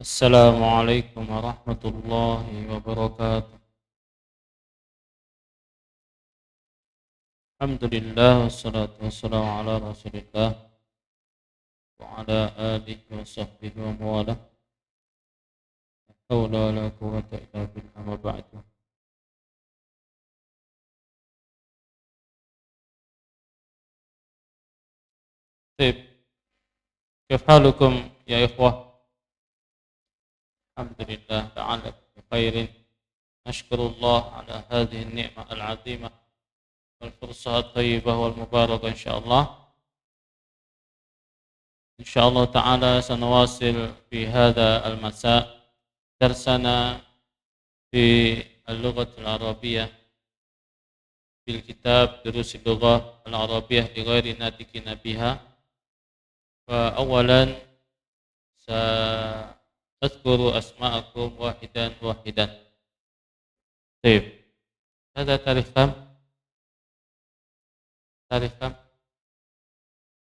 Assalamualaikum warahmatullahi wabarakatuh. Alhamdulillah wassalatu wassalamu ala Rasulillah wa ala alihi wa sahbihi wa mawalah. La haula wa la quwwata illa billah ma ba'du. Baik, kif halukum ya ikhwah? Alhamdulillah ta'ala bi khairin. Nashkurullah ala hadhihi an-ni'mah al-'azimah wal fursah at-thayyibah wal mubarakah insyaallah. Insyaallah ta'ala سنواصل في هذا المساء درسنا في اللغة العربية في الكتاب دروس اللغة العربية لغير ناطقين بها. فأولا سأذكر أسماءكم واحدا واحدا. طيب، هذا تاريخ كم؟ تاريخ كم؟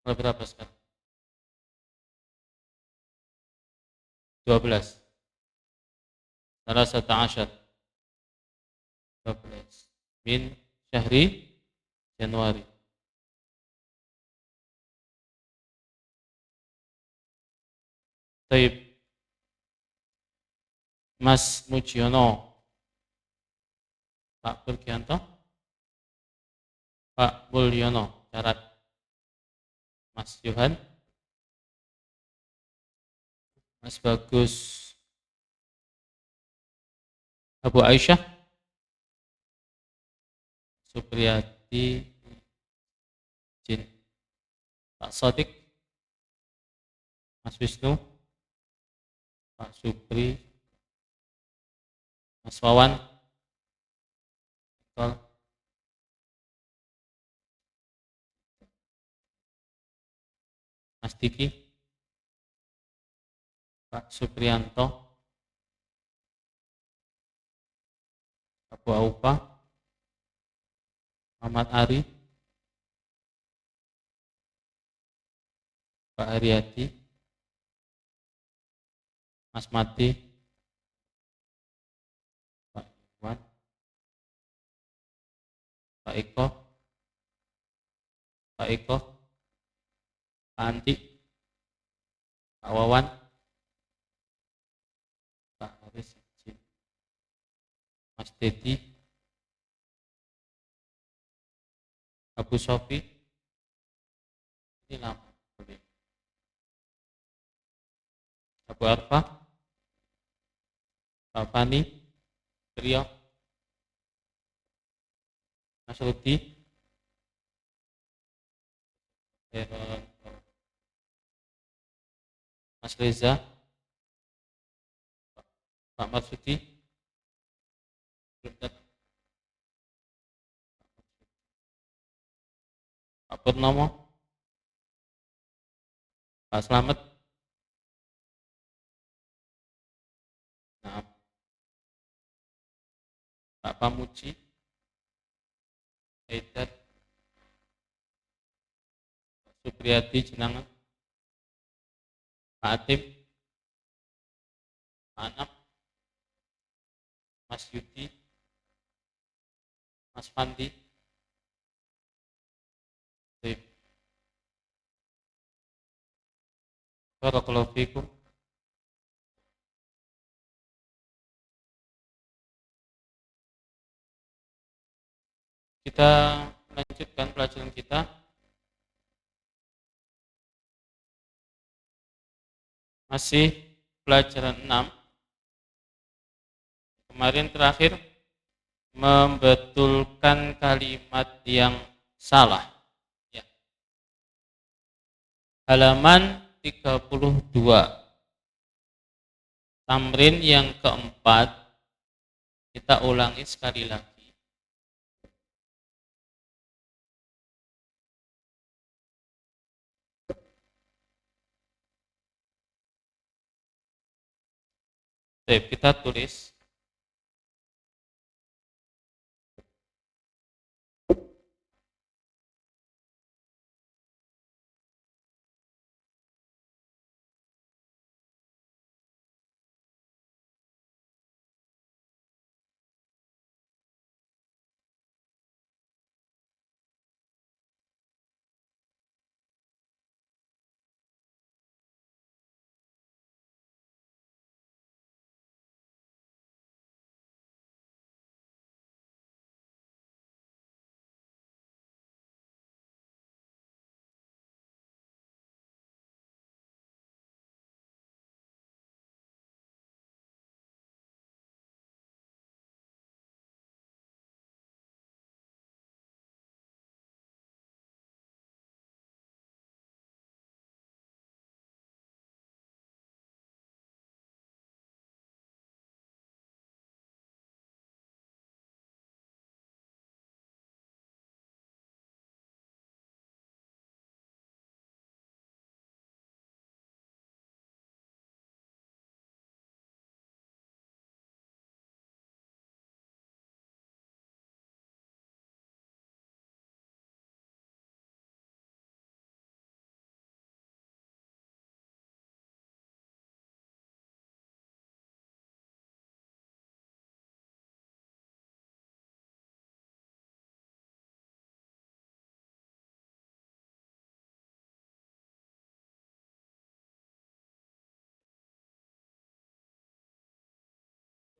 berapa sekarang? 12. Salah 11. 12 min syahri Januari. Taib, Mas Mujiono, Pak Purgianto, Pak Mulyono, Carat, Mas Johan, Mas Bagus, Abu Aisyah, Supriyati, Jin, Pak Sodik, Mas Wisnu, Pak Supri, Mas Wawan, Mas Diki, Pak Supriyanto, Abu Aupa, Muhammad Ari, Pak Haryati, Mas Mati, Pak Iwan, Pak Eko, Pak Andi, Pak Wawan, Pak Haris, Mas Dedi, Abu Sofi, ini nama, Abu Arfa, Pak Fani, Rio, Mas Rudi, Mas Reza, Pak Marsudi, Pak Purnomo, Pak Slamet, nah, Pak Pamuji, Haidar, Pak Supriyati Jenangan, Pak Atim, Pak Anam, Mas Yudi, Mas Fandi. Barakallahu fikum. Kita lanjutkan pelajaran kita. Masih pelajaran 6. Kemarin terakhir membetulkan kalimat yang salah. Ya. Halaman 32. Tamrin yang keempat kita ulangi sekali lagi. Baik, kita tulis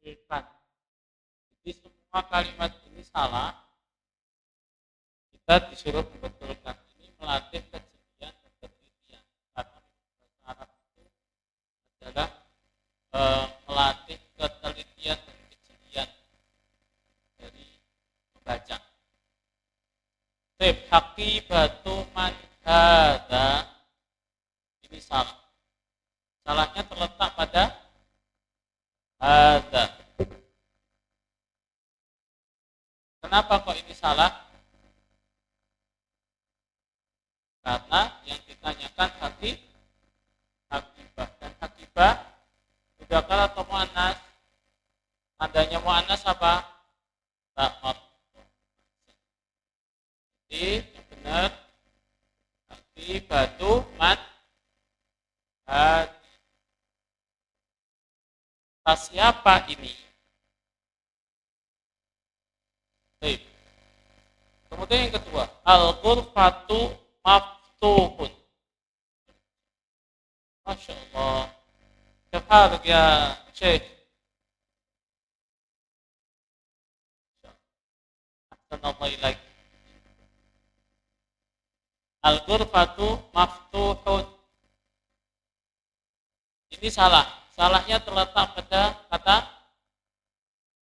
membetulkan. Jadi semua kalimat ini salah, kita disuruh membetulkan. Ini melatih kejelian dan ketelitian. Karena bahasa Arab itu adalah melatih ketelitian dan kejelian dari membaca. Haqibatu man hadza, ini salah. Salahnya terletak pada hadza. Kenapa kok ini salah? Karena yang ditanyakan hakibah, dan hakibah mudzakkar atau muannas? Tandanya muannas apa? Ta'at. Jadi yang benar hakibatu man hadi. Siapa ini? Baik. Kemudian yang kedua, al-ghurfatu maftuhun. Masya Allah. Kefar ya Syekh. Assalamualaikum ilaik. Al-ghurfatu maftuhun. Ini salah. Salahnya terletak pada kata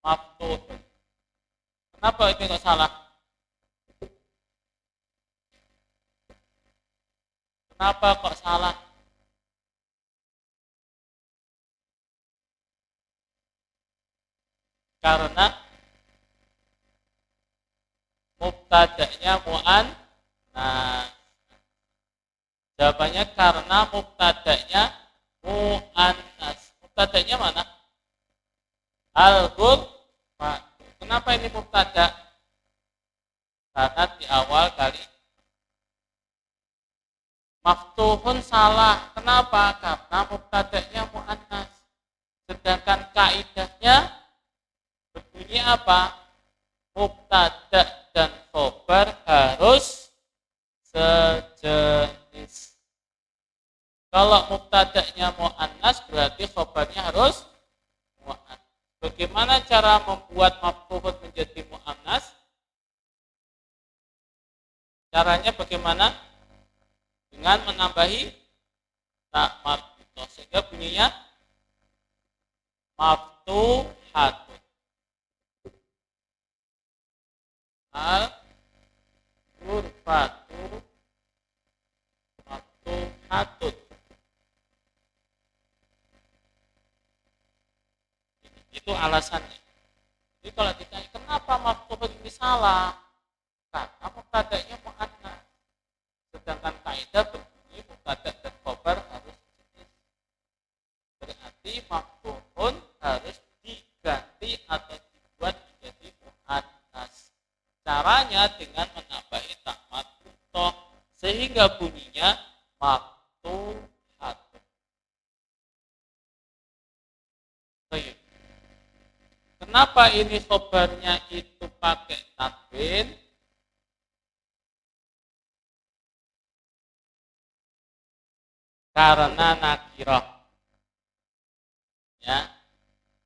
maftuhun. Kenapa itu kok salah? Kenapa kok salah? Karena mubtada'nya mu'annas. Jawabannya karena mubtada'nya mu'annas. Mubtada'nya mana? Al-ghurfah. Kenapa ini mubtada? Karena di awal kali maftuhun salah. Kenapa? Karena mubtada'nya mu'annas. Sedangkan kaidahnya berbunyi apa? Mubtada dan khobar harus sejenis. Kalau mubtada'nya mu'annas berarti khobarnya harus mu'annas. Bagaimana cara membuat maftuhun menjadi mu'annas? Caranya bagaimana? Dengan menambahi ta marbutoh, sehingga bunyinya maftuhatun. Al-ghurfatu maftuhatun. Itu alasannya. Jadi kalau ditanya kenapa maftuhun ini salah? Karena mubtada'nya mu'annas. Sedangkan kaidah berbunyi mubtada' dan khobar harus jenis. Berarti maftuhun harus diganti atau dibuat menjadi mu'annas. Caranya dengan menambahi ta marbutoh sehingga bunyinya maftuhatun. Baik. Kenapa ini khobarnya itu pakai tanwin? Karena nakirah. Ya.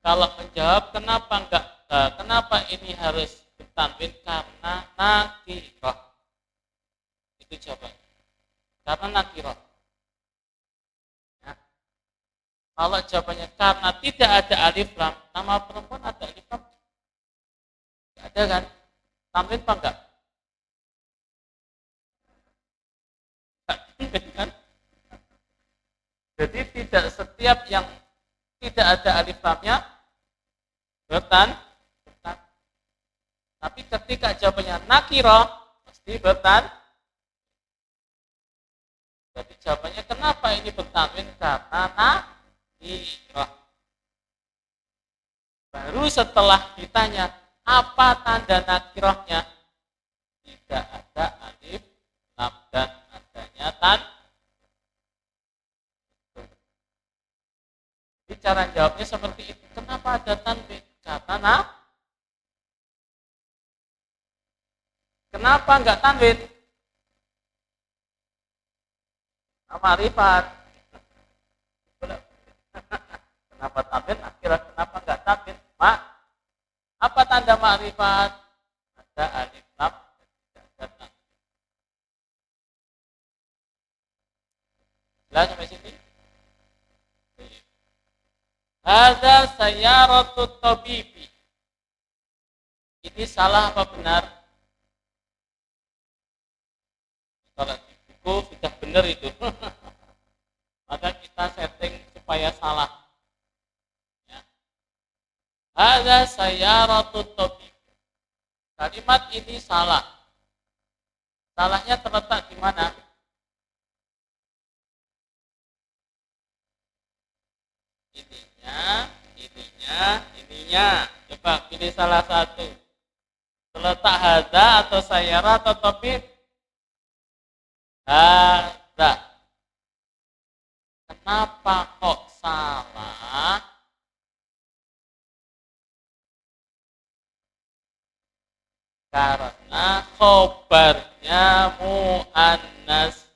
Kalau menjawab kenapa ini harus bertanwin? Karena nakirah. Itu jawabannya. Karena nakirah. Ya. Kalau jawabannya karena tidak ada alif lam, nama perempuan ada alif lam? Tidak ada kan? Tanwin apa enggak? Tanwin kan? Jadi tidak setiap yang tidak ada alif lamnya bertan. Tapi ketika jawabannya nakirah pasti bertan. Jadi jawabannya kenapa ini bertanwin? Karena nakirah. Baru setelah ditanya apa tanda nakirahnya, tidak ada alif lam dan adanya tan. Jadi cara jawabnya seperti itu. Kenapa ada tanwin? Karena kenapa enggak tanwin? Ma'rifat. Kenapa tanwin? Akhirnya kenapa enggak tanwin? ada makrifat, ada alif lam, dan tak. Jelas sampai sini? Ada sayaratut tabibi. Ini salah apa benar? Kalau di buku sudah benar itu. Maka kita setting supaya salah. Ya. Ada sayaratut tabibi. Kalimat ini salah. Salahnya terletak di mana? Ininya. Coba pilih salah satu. Terletak hada atau sayara atau tabib? Hada. Kenapa kok salah? Karena khobarnya mu'annas.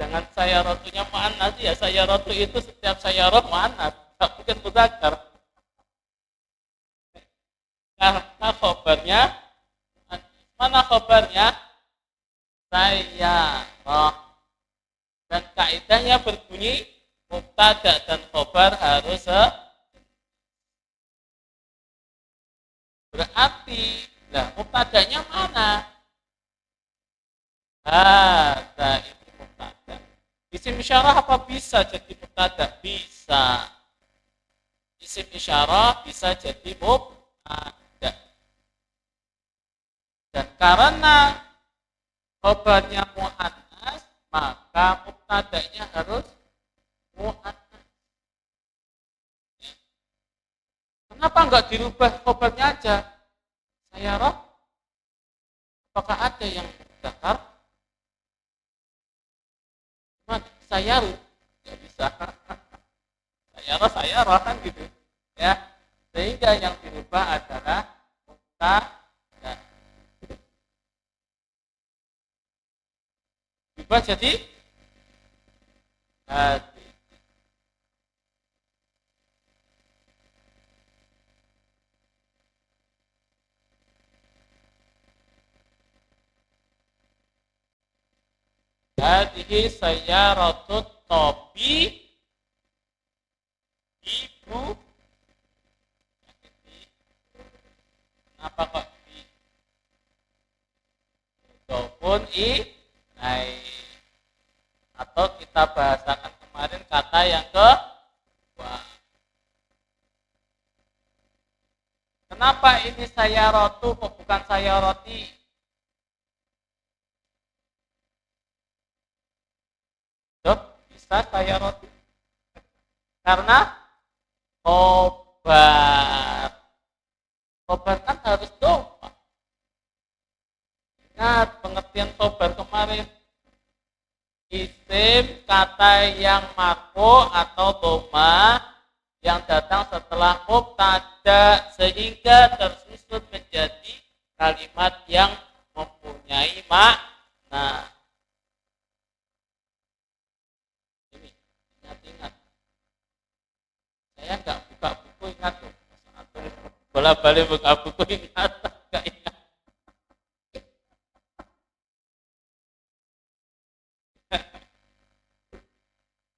Jangan sayaratunya mu'annas ya. Sayaratu itu setiap sayarah mu'annas. Tidak mungkin muzakkar. Karena khobarnya, mana khobarnya? Sayyarah. Dan kaidahnya berbunyi mubtada dan khobar harus berarti. Nah, mubtadanya mana? Hada itu mubtada. Isim isyarah apa bisa jadi mubtada? Bisa. Isim isyarah bisa jadi mubtada. Dan karena khobarnya mu'annas, maka mubtadanya harus mu'annas. Kenapa enggak dirubah khobarnya aja? Sayarah? Apakah ada yang mudzakkar? Sayaru? Enggak bisa. Sayarah kan gitu. Ya. Sehingga yang dirubah adalah mubtada. Berubah jadi hadi. Hadihi sayyaratut tabi ibu. Kenapa kok di mudhofun ilai? Atau kita bahasakan kemarin kata yang kedua. Kenapa ini sayyaratu kok bukan sayyarati? Bisa sayyarati. Karena khobar. Khobar kan harus doma. Ingat pengertian khobar kemarin. Isim kata yang marfu atau doma yang datang setelah mubtada sehingga tersusun menjadi kalimat yang mempunyai makna. Ini ingat-ingat. Saya nggak buka buku, ingat loh. Bola-balik buka buku, ingat nggak ingat?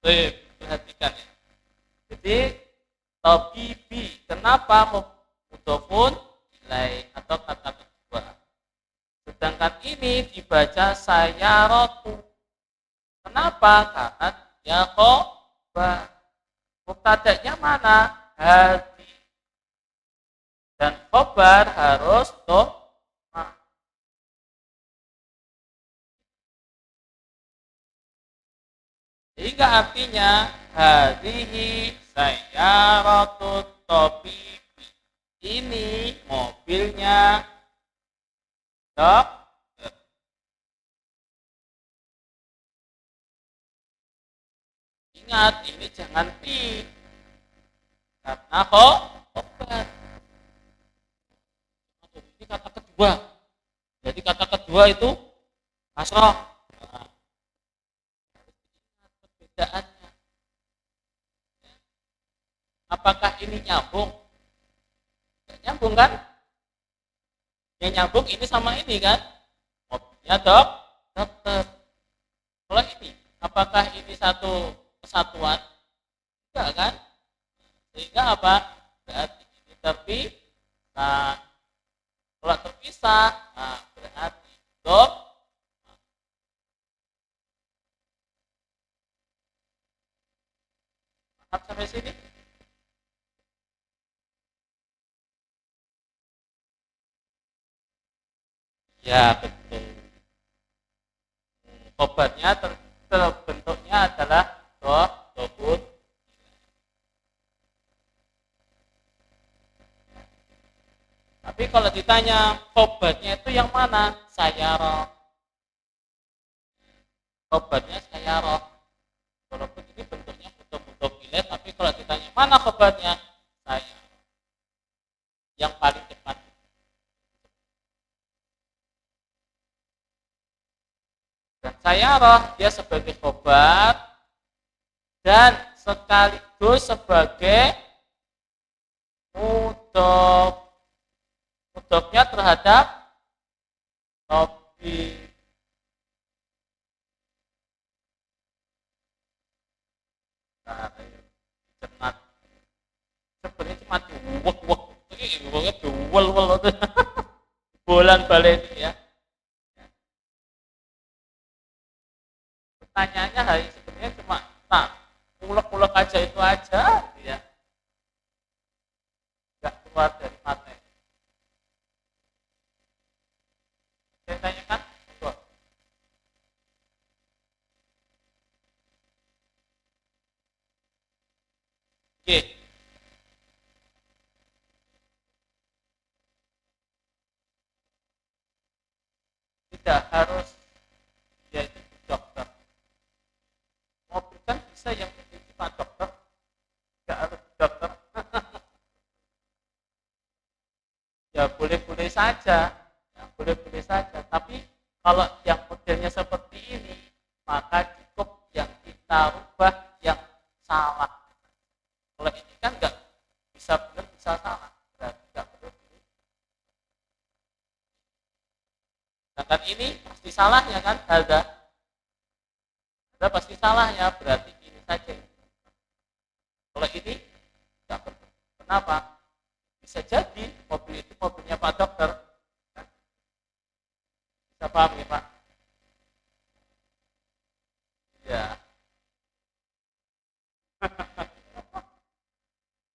Perhatikan ya. Jadi tabibi, kenapa mudhofun ilai atau kata kedua? Sedangkan ini dibaca sayyaratu. Kenapa? Karena dia khobar. Mubtadanya mana? Hadi. Dan khobar harus doma. Sehingga artinya hadihi sayyaratut tabibi. Ini mobilnya dokter. Ingat, ini jangan pi. Karena khobar. Ini kata kedua. Jadi kata kedua itu kasroh. Perbedaannya. Apakah ini nyambung? Nggak nyambung kan? Yang nyambung ini sama ini kan? Mobilnya dokter. Kalau ini, apakah ini satu kesatuan? Enggak kan? Sehingga apa? Berarti ini terpisah. Kalau terpisah, nah berarti dok. Paham sampai sini? Ya betul. Obatnya terbentuknya adalah dobut. Tapi kalau ditanya obatnya itu yang mana? Sayaroh. Obatnya sayaroh. Walaupun ini bentuknya butuh pilih, tapi kalau ditanya mana obatnya? Sayaroh. Yang paling cepat. Dan sayaroh dia sebagai obat dan sekaligus sebagai mudoknya terhadap topik. Nah, cenat. Sebenarnya cuma diwek-wek. Ini weknya diwel-wel itu. Bolan balik ini ya. Pertanyaannya hari sebenarnya cuma ulek-ulek aja itu aja ya. Enggak keluar dari materi. Saya tanyakan, oke. Tidak harus dia itu dokter. Mobil kan bisa yang memiliki Pak Dokter, tidak harus dokter. Ya boleh-boleh saja, ya, boleh-boleh saja. Tapi kalau yang modelnya seperti ini, maka cukup yang kita rubah yang salah. Kalau ini kan nggak bisa benar, bisa salah, berarti nggak perlu. Sedangkan ini pasti salahnya kan, ada pasti salahnya, berarti ini saja. Kalau ini nggak perlu. Kenapa? Bisa jadi mobil itu mobilnya Pak Dokter. Bisa paham ya Pak? Ya.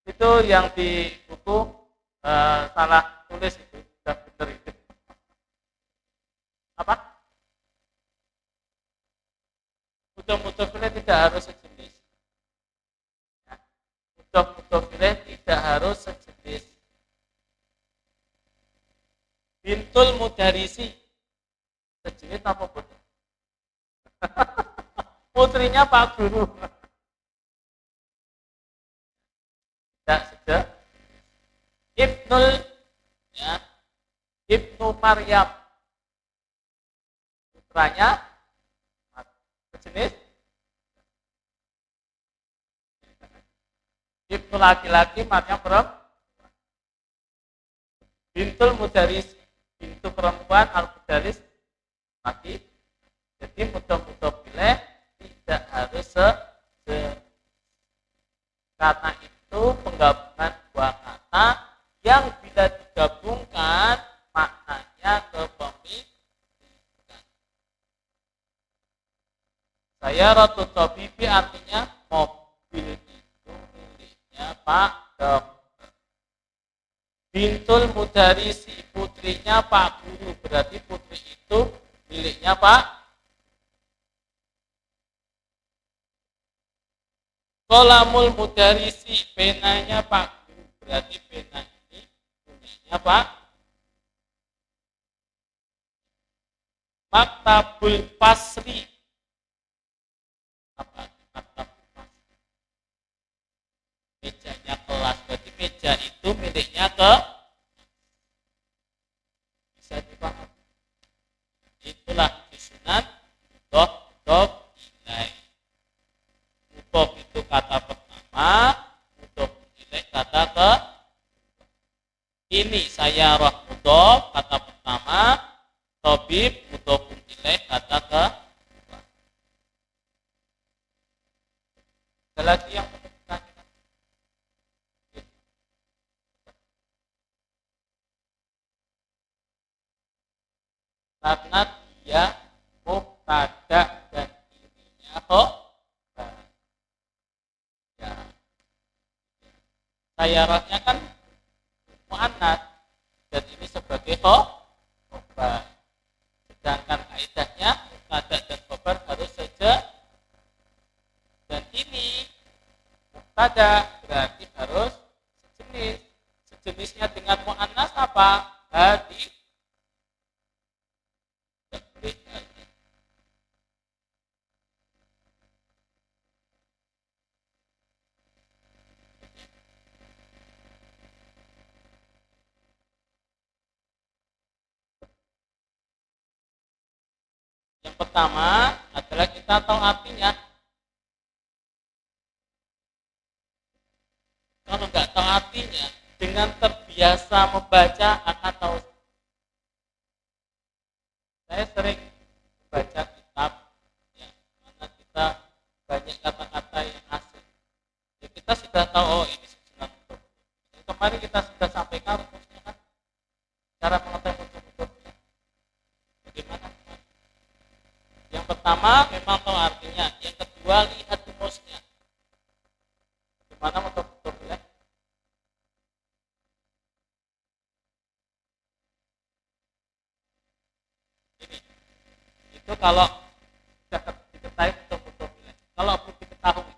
Itu yang di buku salah tulis itu sudah benar itu. Apa? Mudah-mudahan tidak harus sejenis. Mudah-mudahan tidak harus sejenis. Bintul mudarisi sejenis apa putri? Putrinya Pak Guru. Tidak sudah. Ibnul ya, Ibnu Maryam putranya sejenis. Ibnu laki-laki, Maryam perempuan. Bintul mudarisi, bintu perempuan, al-mudaris laki. Jadi mudah-mudah pilih tidak harus karena itu penggabungan dua kata yang bila digabungkan maknanya kepemilikan. Saya Ratu Tobibi artinya mobil itu miliknya Pak Dokter. Bintul mudarisi putrinya Pak Guru, berarti putri itu miliknya Pak. Kolamul mudarisi penanya Pak Guru, berarti pena ini punyanya Pak. Maktabul Fasri, apa maktabul Fasri? Mejanya kelas, berarti meja itu miliknya ke bisa dipahami. Itulah susunan mudhof ilaih. Mudhof itu kata pertama, mudhof ilaih Sayyarah mudhof kata pertama, Thabib mudhofun ilaih kata ke. Ada lagi yang perlu ditanyakan? Karena dia mubtada dan dirinya khobar. Ya. Sayyarahnya kan muannats dan ini sebagai khobar. Sedangkan kaidahnya mubtada dan khobar harus saja, dan ini mubtada berarti harus sejenis. Sejenisnya dengan muannats apa? Hadi. Yang pertama adalah kita tahu artinya. Kalau nggak tahu artinya, dengan terbiasa membaca akan tahu. Saya sering baca kitab, ya, mana kita banyak kata-kata yang asing. Ya, kita sudah tahu, oh ini sejenak huruf. Kemarin kita sudah sampaikan rumusnya kan, cara mengetahui huruf-hurufnya. Bagaimana? Yang pertama memang tahu artinya, yang kedua lihat rumusnya. Bagaimana huruf-hurufnya? Ini. Itu kalau sudah diketahui huruf-hurufnya. Kalau belum diketahui,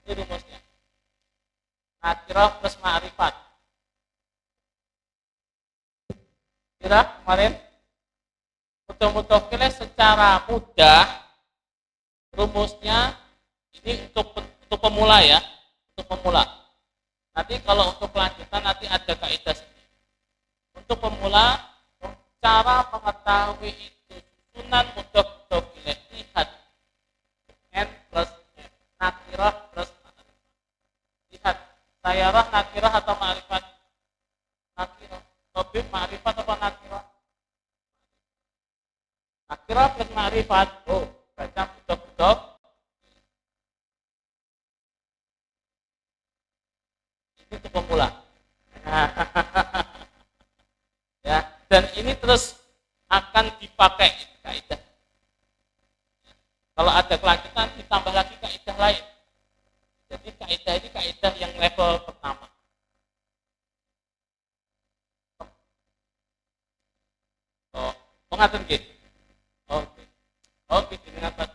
ini rumusnya. Nakirah plus ma'rifat. Kira kemarin mudah-mudahan secara mudah rumusnya ini untuk pemula ya, untuk pemula. Nanti kalau untuk lanjutan nanti ada kaidah sendiri. Untuk pemula cara mengetahui itu sunan mudah-mudahan lihat n plus f, nakirah plus ma'rifat. Lihat sayyarah nakirah atau ma'rifat? Nakirah. Thabib ma'rifat atau nakirah? Nakirah plus ma'rifat. Oh, baca budak-budak. Ini untuk pemula. Ya, dan ini terus akan dipakai kaidah. Kalau ada kelanjutan ditambah lagi kaidah lain. Jadi kaidah ini kaidah yang level pertama. Oh, ngaten nggih. Oke. Oke, dengan Pak.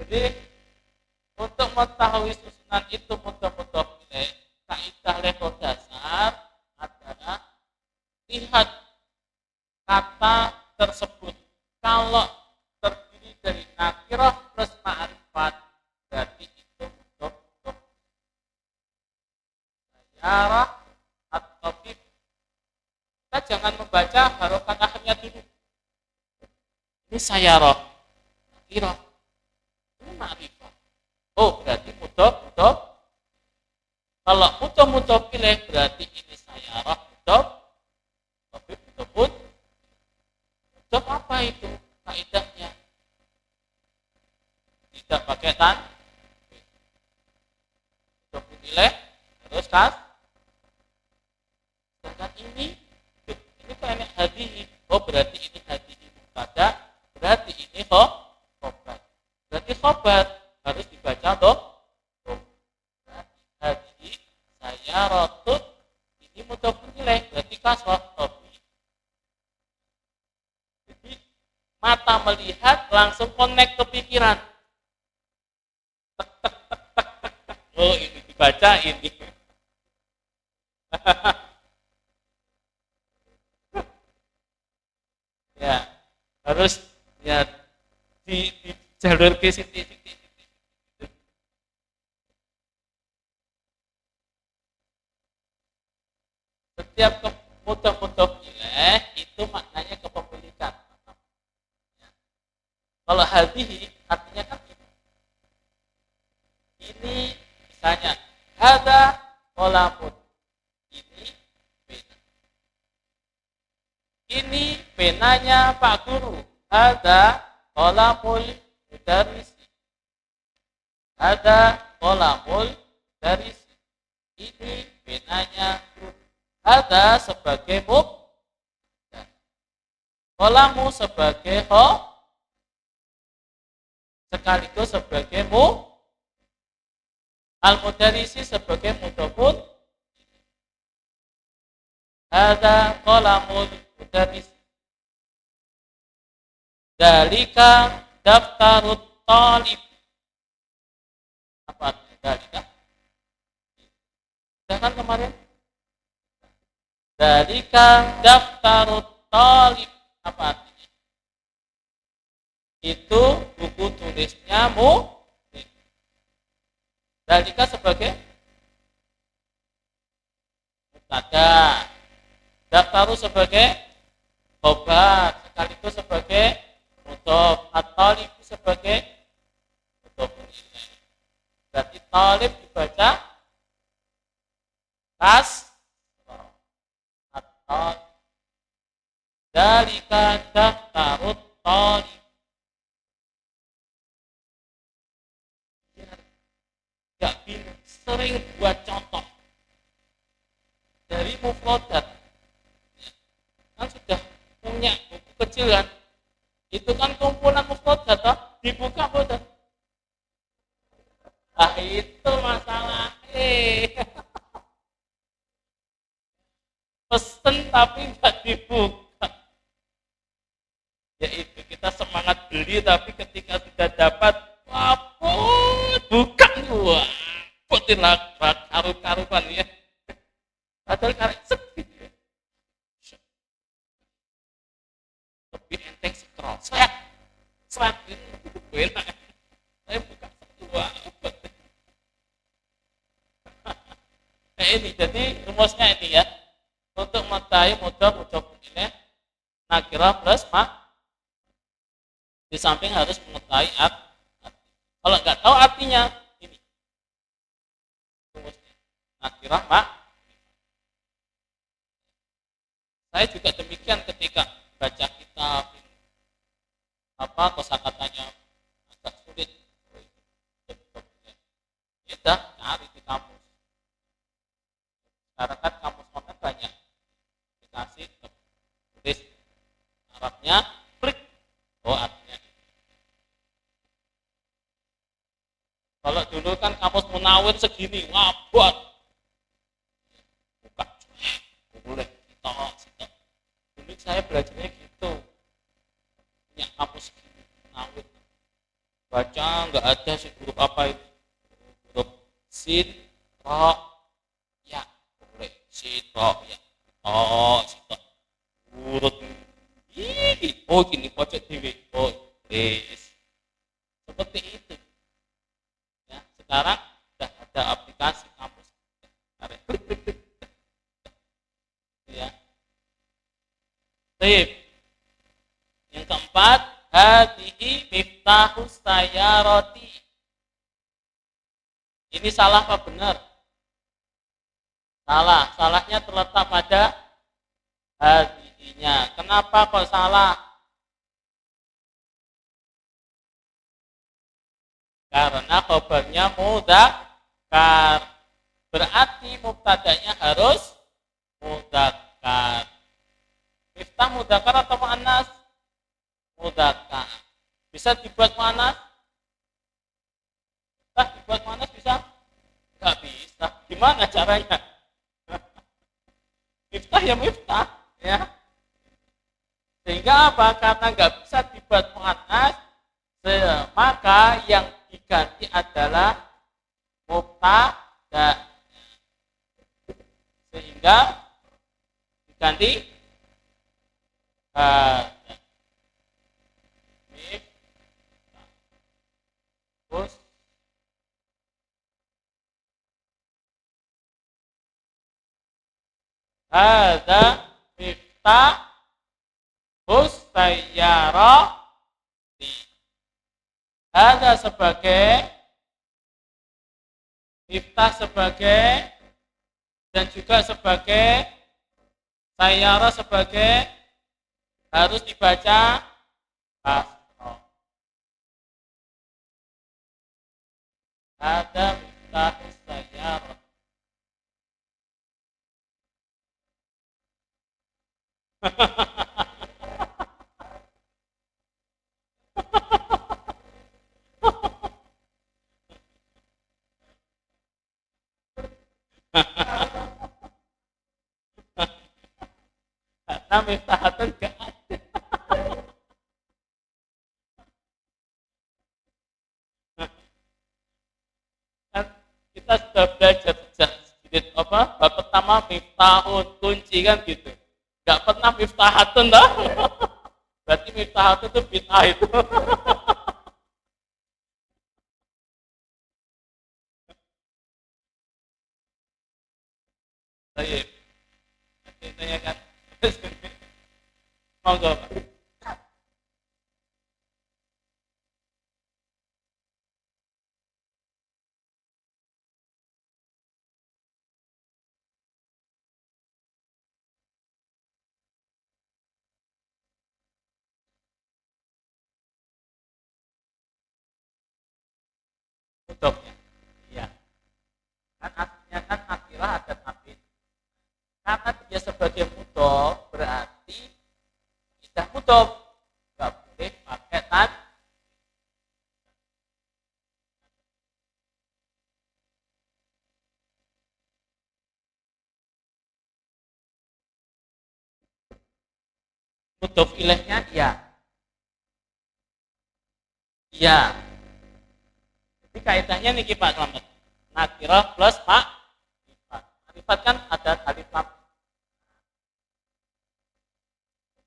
Jadi untuk mengetahui susunan itu mudah-mudah kaidah level dasar adalah lihat kata tersebut. Kalau terdiri dari nakirah plus ma'rifat, berarti itu mudah-mudah sayyarah atau thabib. Kita jangan membaca harokat akhirnya dulu. Ini sayyarah, nakirah, ini ma'rifat. Oh, berarti mudah-mudah. Kalau mudah-mudah pilih berarti ini sayyarah mudah. Tapi tersebut mudah apa itu kaidahnya? Tidak pakai tan. Mudah pilih terus kas. Sedangkan ini kan hadihi. Oh, berarti ini hadihi mubtada, berarti ini khobar. Berarti khobar harus dibaca toh. Hadihi sayyaratun, ini mudhofun ilaih, berarti kasrah tobi. Jadi mata melihat langsung connect ke pikiran. Tek tek tek tek tek tek. Oh, ini dibaca ini. Ya, harus ya di jalur ke sini. Setiap mudah-mudah ilaih itu maknanya kepemilikan. Ya. Kalau Ini penanya Pak Guru. Ada qalamul mudarrisi. Ada qalamul mudarrisi. Ini penanya guru. Ada sebagai mubtada. Qalamu sebagai sekaligus sebagai al-mudarrisi sebagai mudhofun. Ada qalamul mudarrisi. Dalika daftarut talib. Apa artinya dalika? Sudah kan kemarin? Dalika daftarut talib. Apa artinya? Itu buku tulisnya dalika sebagai mubtada. Daftaru sebagai khobar, sekaligus sebagai mudhof, at-talib sebagai mudhof ilaih. Berarti talib dibaca at-talib. Dalika daftarut talib. Gak bingung, sering buat contoh dari mufradat. Kan sudah punya buku kecil kan, itu kan kumpulan mufradat dibuka bodoh. Nah itu masalah pesen tapi nggak dibuka. Yaitu kita semangat beli tapi ketika sudah dapat buka wah putin karupan ya. Padahal karek sepi. Lebih enteng scroll. Saya enak. Saya buka dua. Nah ini jadi rumusnya ini ya. Untuk mengetahui mudhof ini nakirah plus di samping harus mengetahui arti. Kalau nggak tahu artinya ini rumusnya nakirah Saya juga demikian ketika baca kitab kosakatanya agak sulit. Kita cari di kamus. Sekarang kan kamus online banyak. Dikasih tulis Arabnya, klik. Artinya. Kalau dulu kan kamus Munawir segini, buat buka. Boleh kita. Dulu saya belajarnya gitu. Punya kamus segini, Munawir. Baca nggak ada sih huruf apa itu. Huruf sin, ro, ya. Boleh sin, ro, ya. Sin, urut. Gini pojok dewe. Seperti itu. Ya, sekarang sudah ada aplikasi kamus. Ya. Tip. Yang keempat, hadihi miftahus sayyarati. Ini salah apa benar? Salah. Salahnya terletak pada hadihinya. Kenapa kok salah? Karena khabarnya mudzakkar. Berarti mubtadanya harus mudzakkar. Miftah mudzakkar atau muannas? Mudzakkar. Bisa dibuat muannas? Miftah dibuat muannas bisa? Enggak bisa. Gimana caranya? Miftah ya miftah, ya. Sehingga apa? Karena enggak bisa dibuat muannas, maka yang diganti adalah mubtada. Sehingga diganti terus ada miftahus sayyarati. Ada sebagai miftah sebagai dan juga sebagai sayyara sebagai harus dibaca kasroh. Ada miftahus sayyarah. Karena miftahatun enggak ada. Kan kita sudah belajar sejak jilid apa? Bab pertama miftahun kunci kan gitu. Enggak pernah miftahatun dah. Berarti miftahatun itu bid'ah itu. Baik. Nanti tanyakan. Monggo. Tutupnya. Iya. Kan artinya kan akhirat ada tapi karena dia sebagai mudhof berarti sudah mudhof. Enggak boleh pakai tan. Mudhof ilaihnya iya. Iya. Jadi kaidahnya nih Pak Slamet. Nakirah plus makrifat. Makrifat kan ada alif lam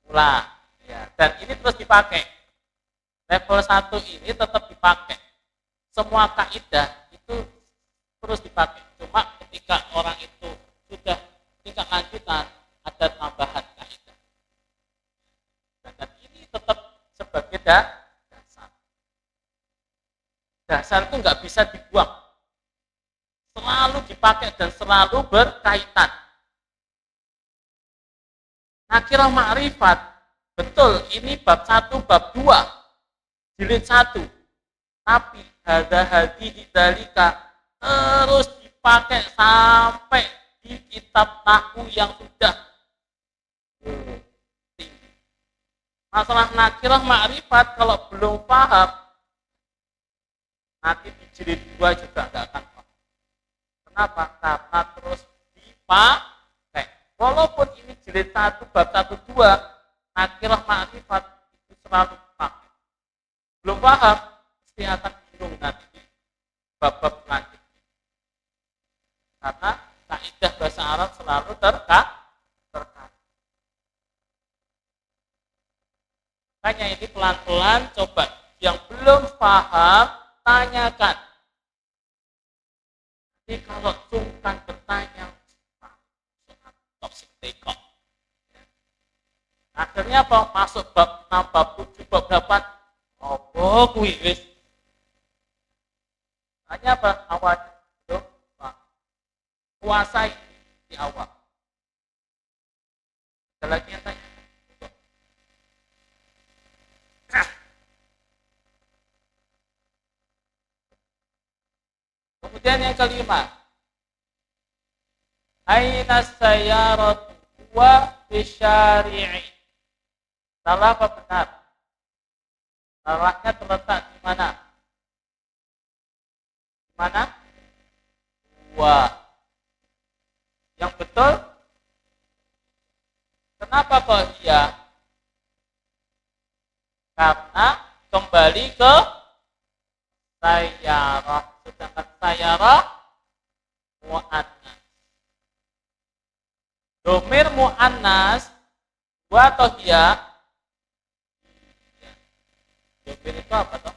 pula. Ya, dan ini terus dipakai. Level 1 ini tetap dipakai. Semua kaidah itu terus dipakai. Cuma ketika orang itu sudah tingkat lanjutan ada tambahan kaidah. Dan ini tetap sebagai dasar. Dasar itu nggak bisa dibuang. Selalu dipakai dan selalu berkaitan. Nakirah ma'rifat, betul ini bab 1, bab 2, jilid 1. Tapi hadza dalika terus dipakai sampai di kitab nahwu yang sudah tinggi. Masalah nakirah ma'rifat kalau belum paham nanti di jilid 2 juga nggak akan paham. Kenapa? Karena terus dipakai. Walaupun ini jilid 1, bab 1, 2, nakirah ma'rifat itu selalu dipakai. Belum paham, mesti akan bingung nanti di bab-bab selanjutnya. Karena kaidah bahasa Arab selalu terkait. Makanya ini pelan-pelan coba yang belum paham tanyakan. Jadi kalau sungkan bertanya, toksik tekok. Akhirnya apa? Masuk bab 6, bab 7, bab 8. Oh, kuwi wis. Hanya apa? Awalnya belum kuasai di awal. Ada lagi yang tanya? Kemudian yang kelima, aina sayyaratu wa bisyari'i. Salah apa benar? Salahnya terletak di mana? Di mana? Wa. Yang betul? Kenapa kok iya? Karena kembali ke sayyarah. Sedangkan sayyarah mu'annas. Domir mu'annas wa atau dia? Domir itu apa toh?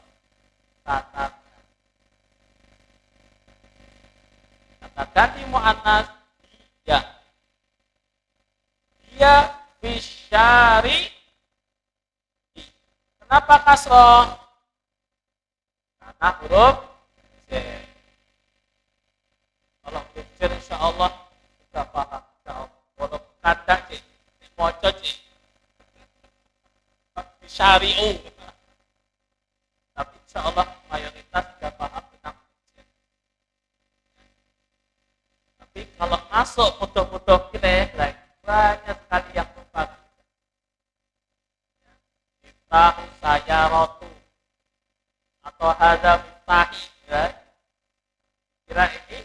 Kata ganti mu'annas dia. Dia bisyari. Kenapa kasroh? Karena huruf C. Kalau huruf C insya Allah sudah paham. Insya Allah. Walau kadang C, moco C. syari'u. Tapi insya Allah mayoritas sudah paham tentang ujian. Tapi kalau masuk mudah-mudah pilih, banyak sekali yang lupa. Tahu saya rotu atau hadam tahi, ya. Kira ini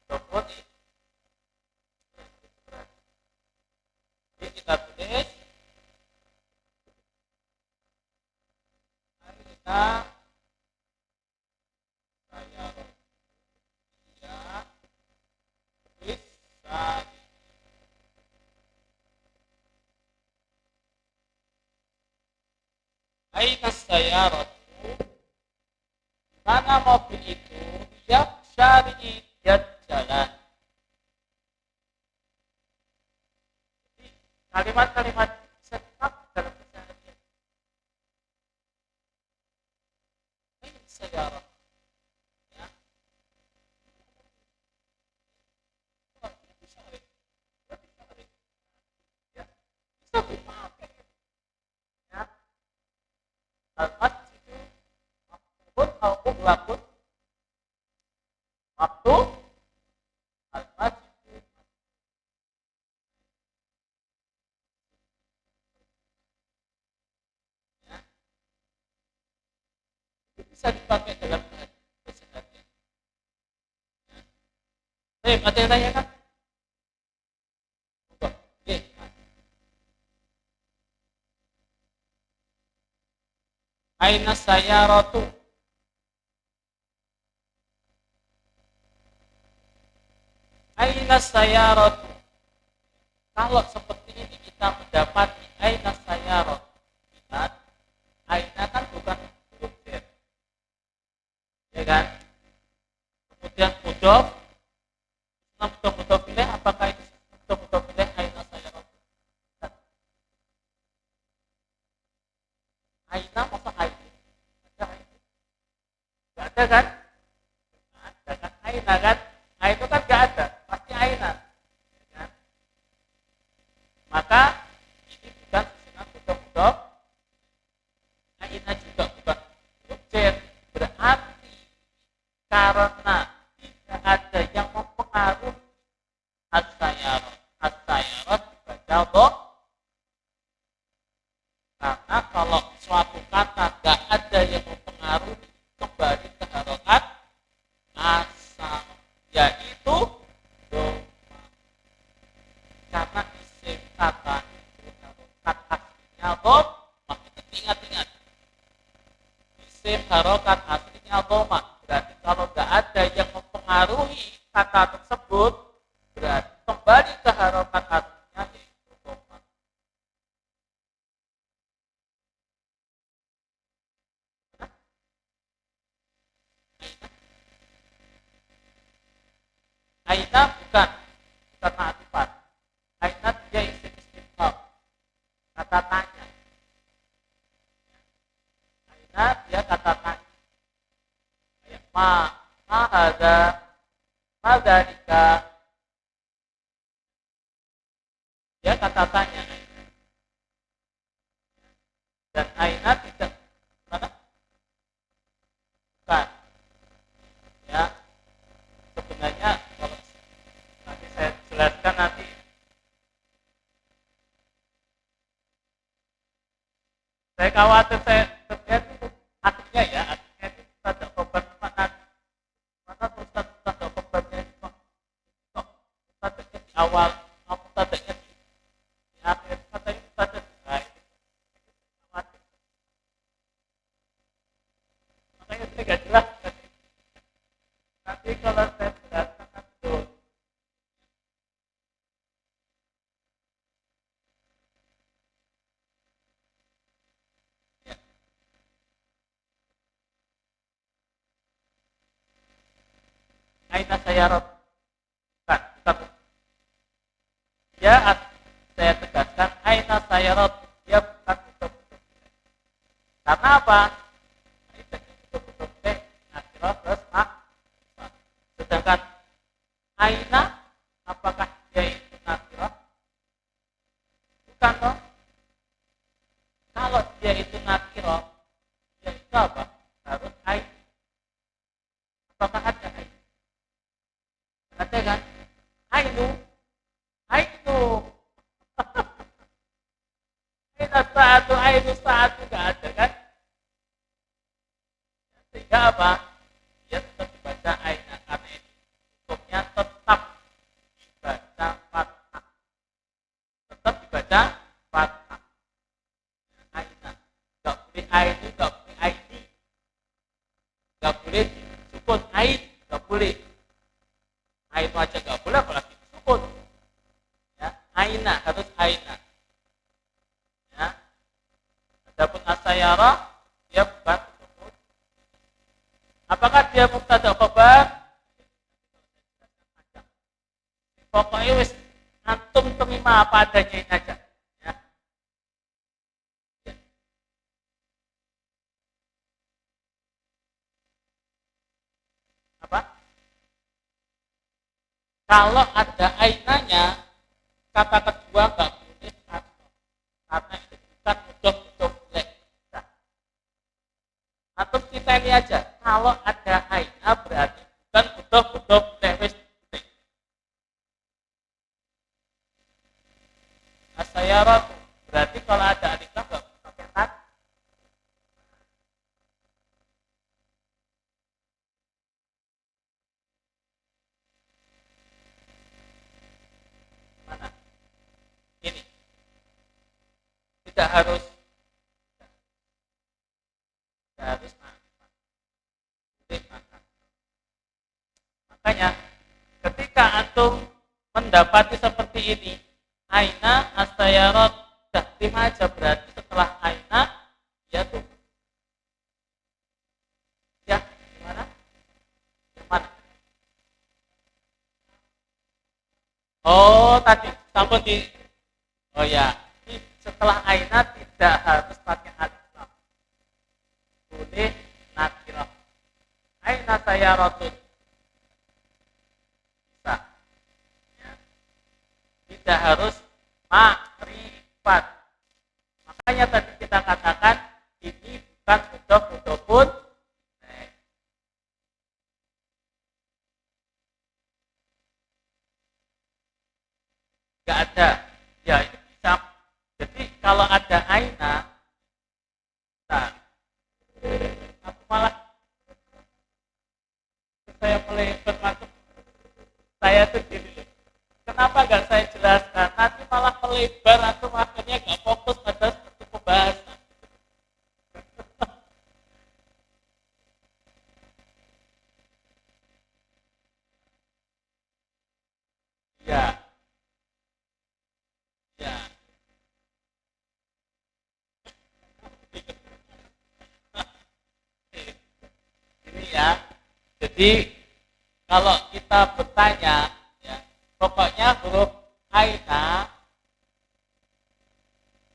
tersebut. Jadi kita tulis kita saya rotu ya bisa. Aina sayyaratu, mana mobil itu? Dia syari'i, dia jalan. Jadi kalimat-kalimat bisa dipakai dalam keseharian. Aina sayyaratu, ya. Bisa dipakai. Ya. Al-masjidu maktubun au mughlaqun. Waktu al-masjidu ya. Itu bisa dipakai dalam keseharian. Ya. Baik, ada yang tanya kan? Oke. Aina sayyaratu. Aina sayyaratu. Kalau seperti ini kita mendapati aina sayyaratu. Ingat, aina kan bukan huruf jar. Ya kan? Kemudian mudhof. Mudhof pilih, apakah itu mudhof pilih aina sayyaratu? Aina masa aina? Ada aina? Enggak ada kan? Ada kan aina kan? Aina itu kan enggak ada, pasti aina. Ya kan? Maka ini bukan susunan mudhof. Aina juga bukan huruf jar. Berarti karena tidak ada yang mempengaruhi as-sayyarat. As-sayyarat dibaca dhamma. Karena kalau suatu kata nggak ada yang mempengaruhi, kembali ke harokat asal, yaitu dhamma. Karena isim kata itu harokat aslinya dhamma. Ingat-ingat, isim harokat aslinya dhamma. Berarti kalau nggak ada yang mempengaruhi kata tersebut, berarti kembali ke harokat aslinya yaitu dhamma. Aina bukan ma'rifat. Aina dia isim istifham, kata tanya. Aina dia kata tanya. Kayak ma hadza, ma dzalika. Dia kata tanya. Dan aina tidak mana? Bukan. Ya. Sebenarnya kalau nanti saya jelaskan nanti. Saya khawatir saya terjadi artinya ya, artinya itu tidak korban mana Ustaz tidak korbannya kok Ustaznya di awal, Ustaznya di akhir, Ustaznya Ustaznya baik. Khawatir. Makanya saya nggak jelas. Nanti kalau saya jelaskan nanti ya. Aina sayyaratu. Bukan. Ya, saya tegaskan aina sayyaratu. Dia bukan betul-betul. Karena apa? Itu betul-betul nakirah terus ma'rifat. Sedangkan aina, apakah dia itu nakirah? Bukan dong. Kalau dia itu nakirah, itu apa? Harus ain. Apakah ada ain? Ada kan? Ainu. Ainu. Ainu saat juga ada kan? Sehingga apa? Dia tetap dibaca aina karena ini hukumnya tetap dibaca fathah. Tetap dibaca fathah. Aina. Gak boleh ainu, gak boleh aini. Gak boleh disukun ain, gak boleh. Ainu aja gak boleh, apalagi disukun. Ya, aina harus aina. Ya. Adapun asayara dia bukan disukun. Apakah dia mubtada khabar? Pokoknya wis antum terima apa adanya ini aja. Ya. Ya. Apa? Kalau ada ainanya, kata kedua nggak boleh atau karena itu bukan udah boleh. Nah, atau kita ini aja, kalau ada aina berarti bukan udah boleh wis. Asyarat berarti kalau ada alif lam nggak pakai tan. Mana? Ini tidak harus makan. Makanya ketika antum mendapati seperti ini, aina asyarat dah terima aja berarti setelah aina ya tuh. Ya, gimana? Yang mana? Oh, tadi sampun di. Oh ya, ini setelah aina tidak harus pakai alif lam. Boleh nakirah. Aina sayaratun. Bisa. Ya. Tidak harus makrifat. Makanya tadi kita katakan ini bukan mudhof-mudhofun. Enggak ada. Ya, ini bisa. Jadi kalau ada aina, nah, aku malah saya mulai bermasuk saya tuh gini loh. Kenapa nggak saya jelaskan? Nanti malah melebar atau akhirnya nggak fokus pada satu pembahasan. Ya, ya. Ini ya. Jadi kalau kita bertanya, ya, pokoknya huruf aina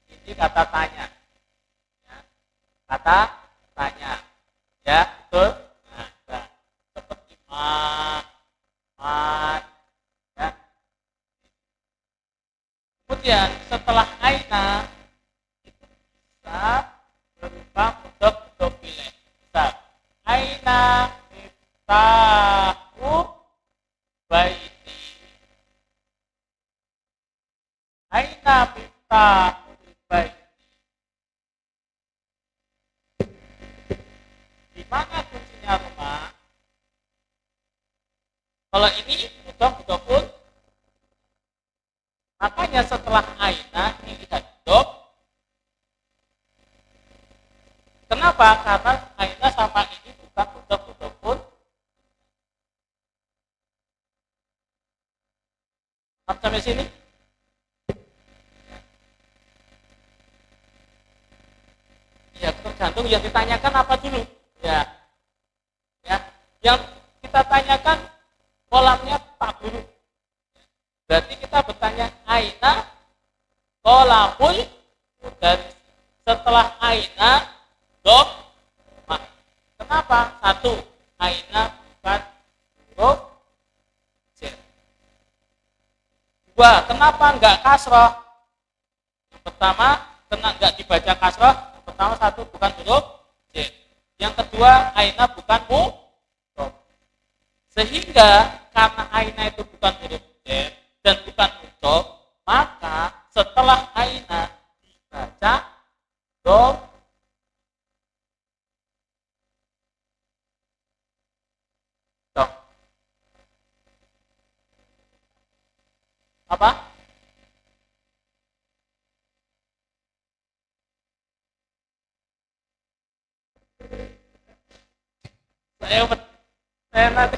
ini kata tanya, ya, kata tanya, ya betul. Nah, seperti man, ya. Kemudian setelah aina itu bisa berupa mudhof ilaih. Bisa aina miftahu baiti. Aina miftahu baiti. Di mana kuncinya rumah? Kalau ini mudhof, makanya setelah aina ini lihat mudhof. Kenapa? Karena aina sama ini bukan mudhof. Sampai sini? Ya, tergantung yang ditanyakan apa dulu. Ya. Ya. Yang kita tanyakan kolamnya Pak Guru. Berarti kita bertanya aina kolamul dan setelah aina dom. Kenapa? Satu, aina bukan huruf j. Dua, kenapa enggak kasroh? Yang pertama, kenapa enggak dibaca kasroh? Yang pertama, satu, bukan huruf j. Yang kedua, aina bukan mudhof. Sehingga karena aina itu bukan huruf jar dan bukan mudhof, maka setelah aina dibaca dom. Apa? Saya nanti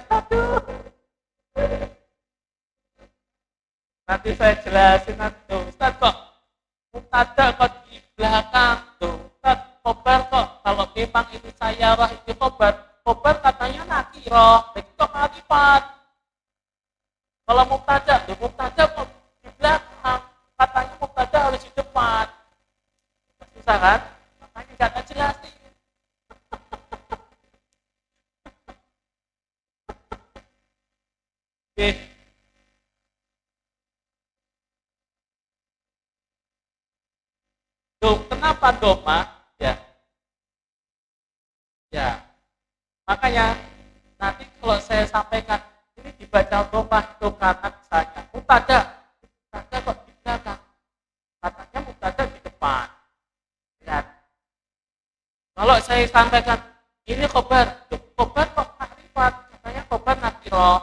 nanti saya jelasin nanti tuh Ustaz kok mubtada kok di belakang tuh Ustaz khobar kok kalau memang itu sayarah itu khobar katanya nakirah jadi kok marifat kalau mubtada kok di belakang katanya mubtada harus di depan susah kan makanya jangan jelasin. Oke. Tuh, kenapa doma? Ya. Ya. Makanya nanti kalau saya sampaikan ini dibaca doma itu karena misalnya mubtada kok di belakang. Katanya mubtada di depan. Lihat. Kalau saya sampaikan ini khobar kok makrifat, katanya khobar nakirah.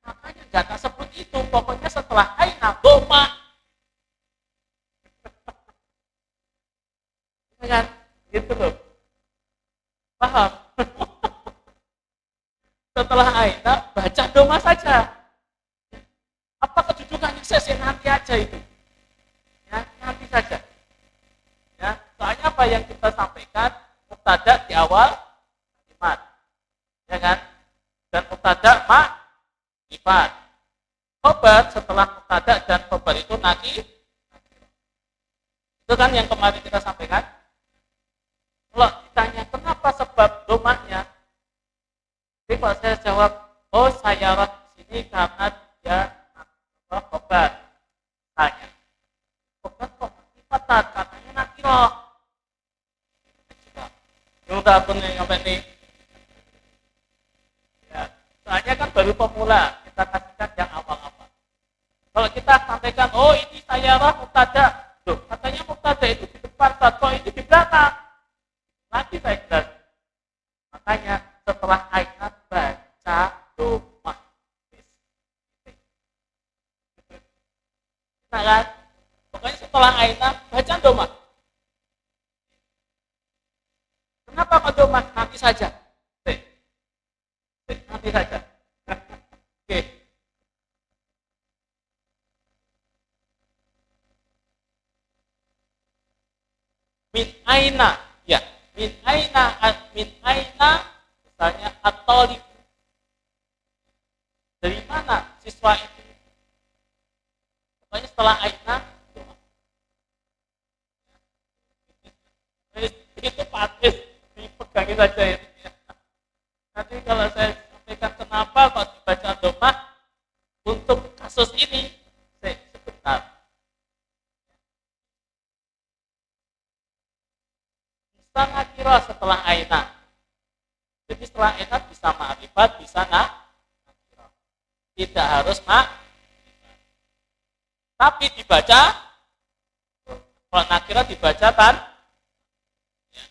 Makanya jangan sebut itu, pokoknya setelah aina doma. Kan? Gitu loh. Paham? Setelah aina baca doma saja. Apa kedudukannya saya nanti aja itu. Ya, nanti saja. Ya, soalnya apa yang kita sampaikan mubtada di awal kalimat. Ya kan? Dan mubtada makrifat. Khobar setelah mubtada dan khobar itu nakir. Itu kan yang kemarin kita sampaikan. Kalau ditanya kenapa sebab domanya, jadi kalau saya jawab, oh sayarah di sini karena dia khobar. Tanya, khobar kok makrifat katanya nakirah. Ini udah aku nih sampai nih. Ya, soalnya kan baru pemula, kita kasihkan yang awal-awal. Kalau kita sampaikan, oh ini sayarah mubtada, loh katanya mubtada itu di depan, kok ini di belakang. Nanti saya jelas. Makanya setelah ayat baca doma. Nah kan? Pokoknya setelah ayat baca doma. Kenapa kok doma? Nanti saja. Nanti saja. Oke. Min aina, ya. Min aina misalnya at-talib. Dari mana siswa itu? Pokoknya setelah aina itu patis dipegangin saja ya. Nanti kalau saya sampaikan kenapa kok dibaca doma untuk kasus ini, sebentar. Bisa nakirah setelah aina. Jadi setelah aina bisa ma'rifat, bisa nakirah. Tidak harus tapi dibaca kalau nakirah dibaca kan ya.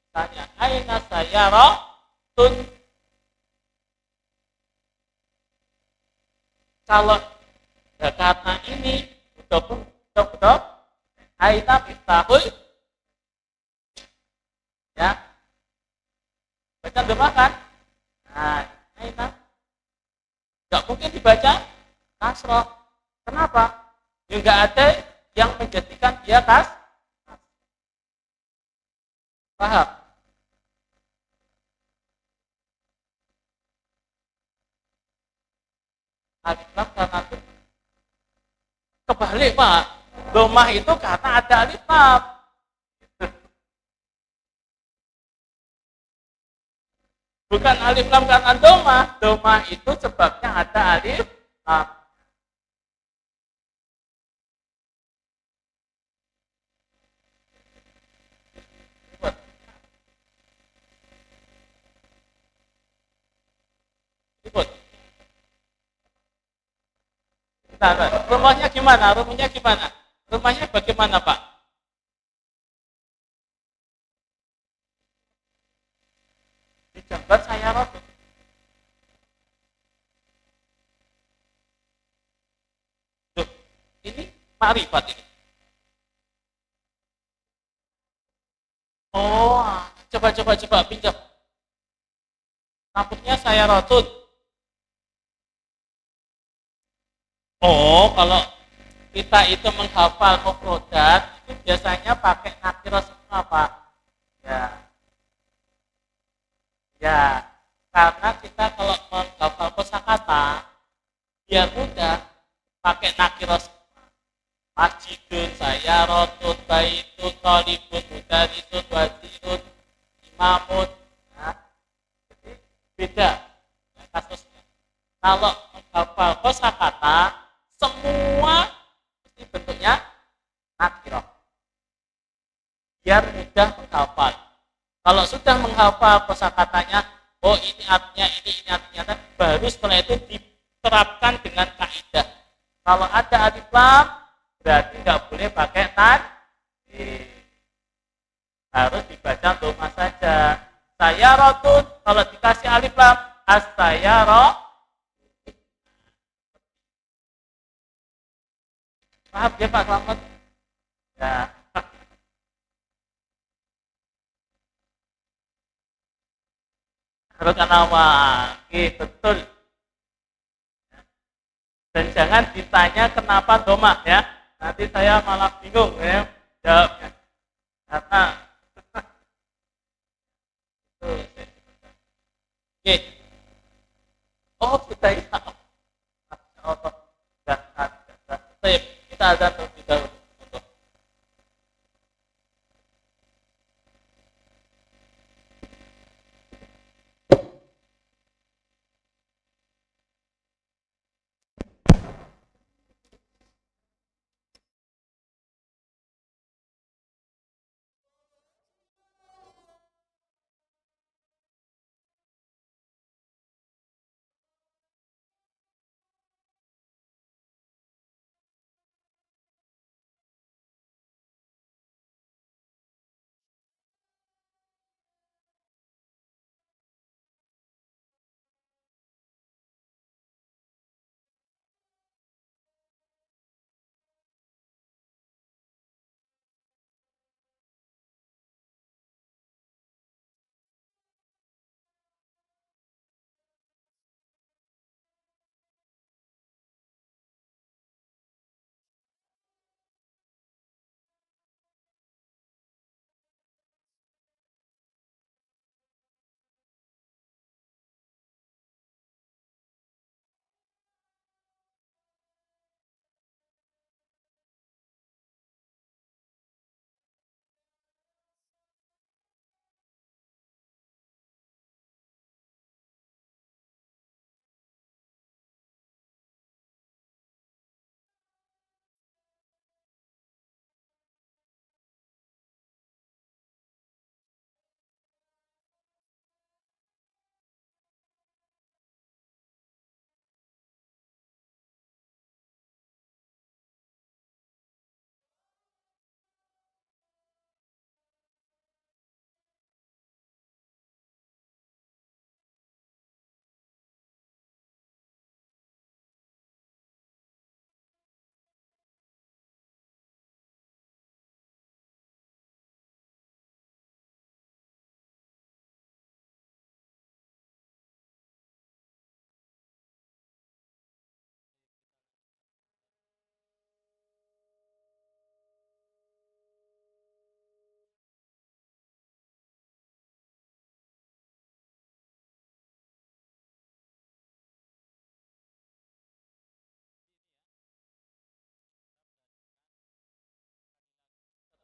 Misalnya aina sayaratun. Kalau ya, karena ini udah aina miftahul ya baca doma kan nah aina nggak mungkin dibaca kasroh. Kenapa? Ya nggak ada yang menjadikan dia paham? Alif lam karena itu kebalik Pak. Domah itu karena ada alif lam. Bukan alif lam karena domah. Domah itu sebabnya ada alif lam. Nah, rumahnya gimana? Rumahnya gimana? Rumahnya bagaimana, Pak? Di Jamban saya rotut. Tuh, ini makrifat ini. Oh, coba pinjam. Takutnya saya rotut. Oh, kalau kita itu menghafal mufrodat itu biasanya pakai nakiro semua, Pak. Ya, ya. Karena kita kalau menghafal kosakata biar mudah pakai nakiro semua. Masjidun, sayarotun, baitun, tolibun, mudaritun, wazirun, imamun. Nah, jadi beda ya, kasusnya. Kalau menghafal kosakata semua mesti bentuknya nakiro biar mudah menghafal. Kalau sudah menghafal kosakatanya, oh ini artinya ini artinya, baru setelah itu diterapkan dengan kaidah. Kalau ada alif lam berarti nggak boleh pakai harus dibaca doma saja. Saya rotun kalau dikasih alif lam as-sayaro. Paham ya Pak Selamat? Ya. Terus nama, betul. Dan jangan ditanya kenapa doma ya. Nanti saya malah bingung ya jawabnya. Karena oke. Oh kita ya. Allah. Kita ada terlebih dahulu.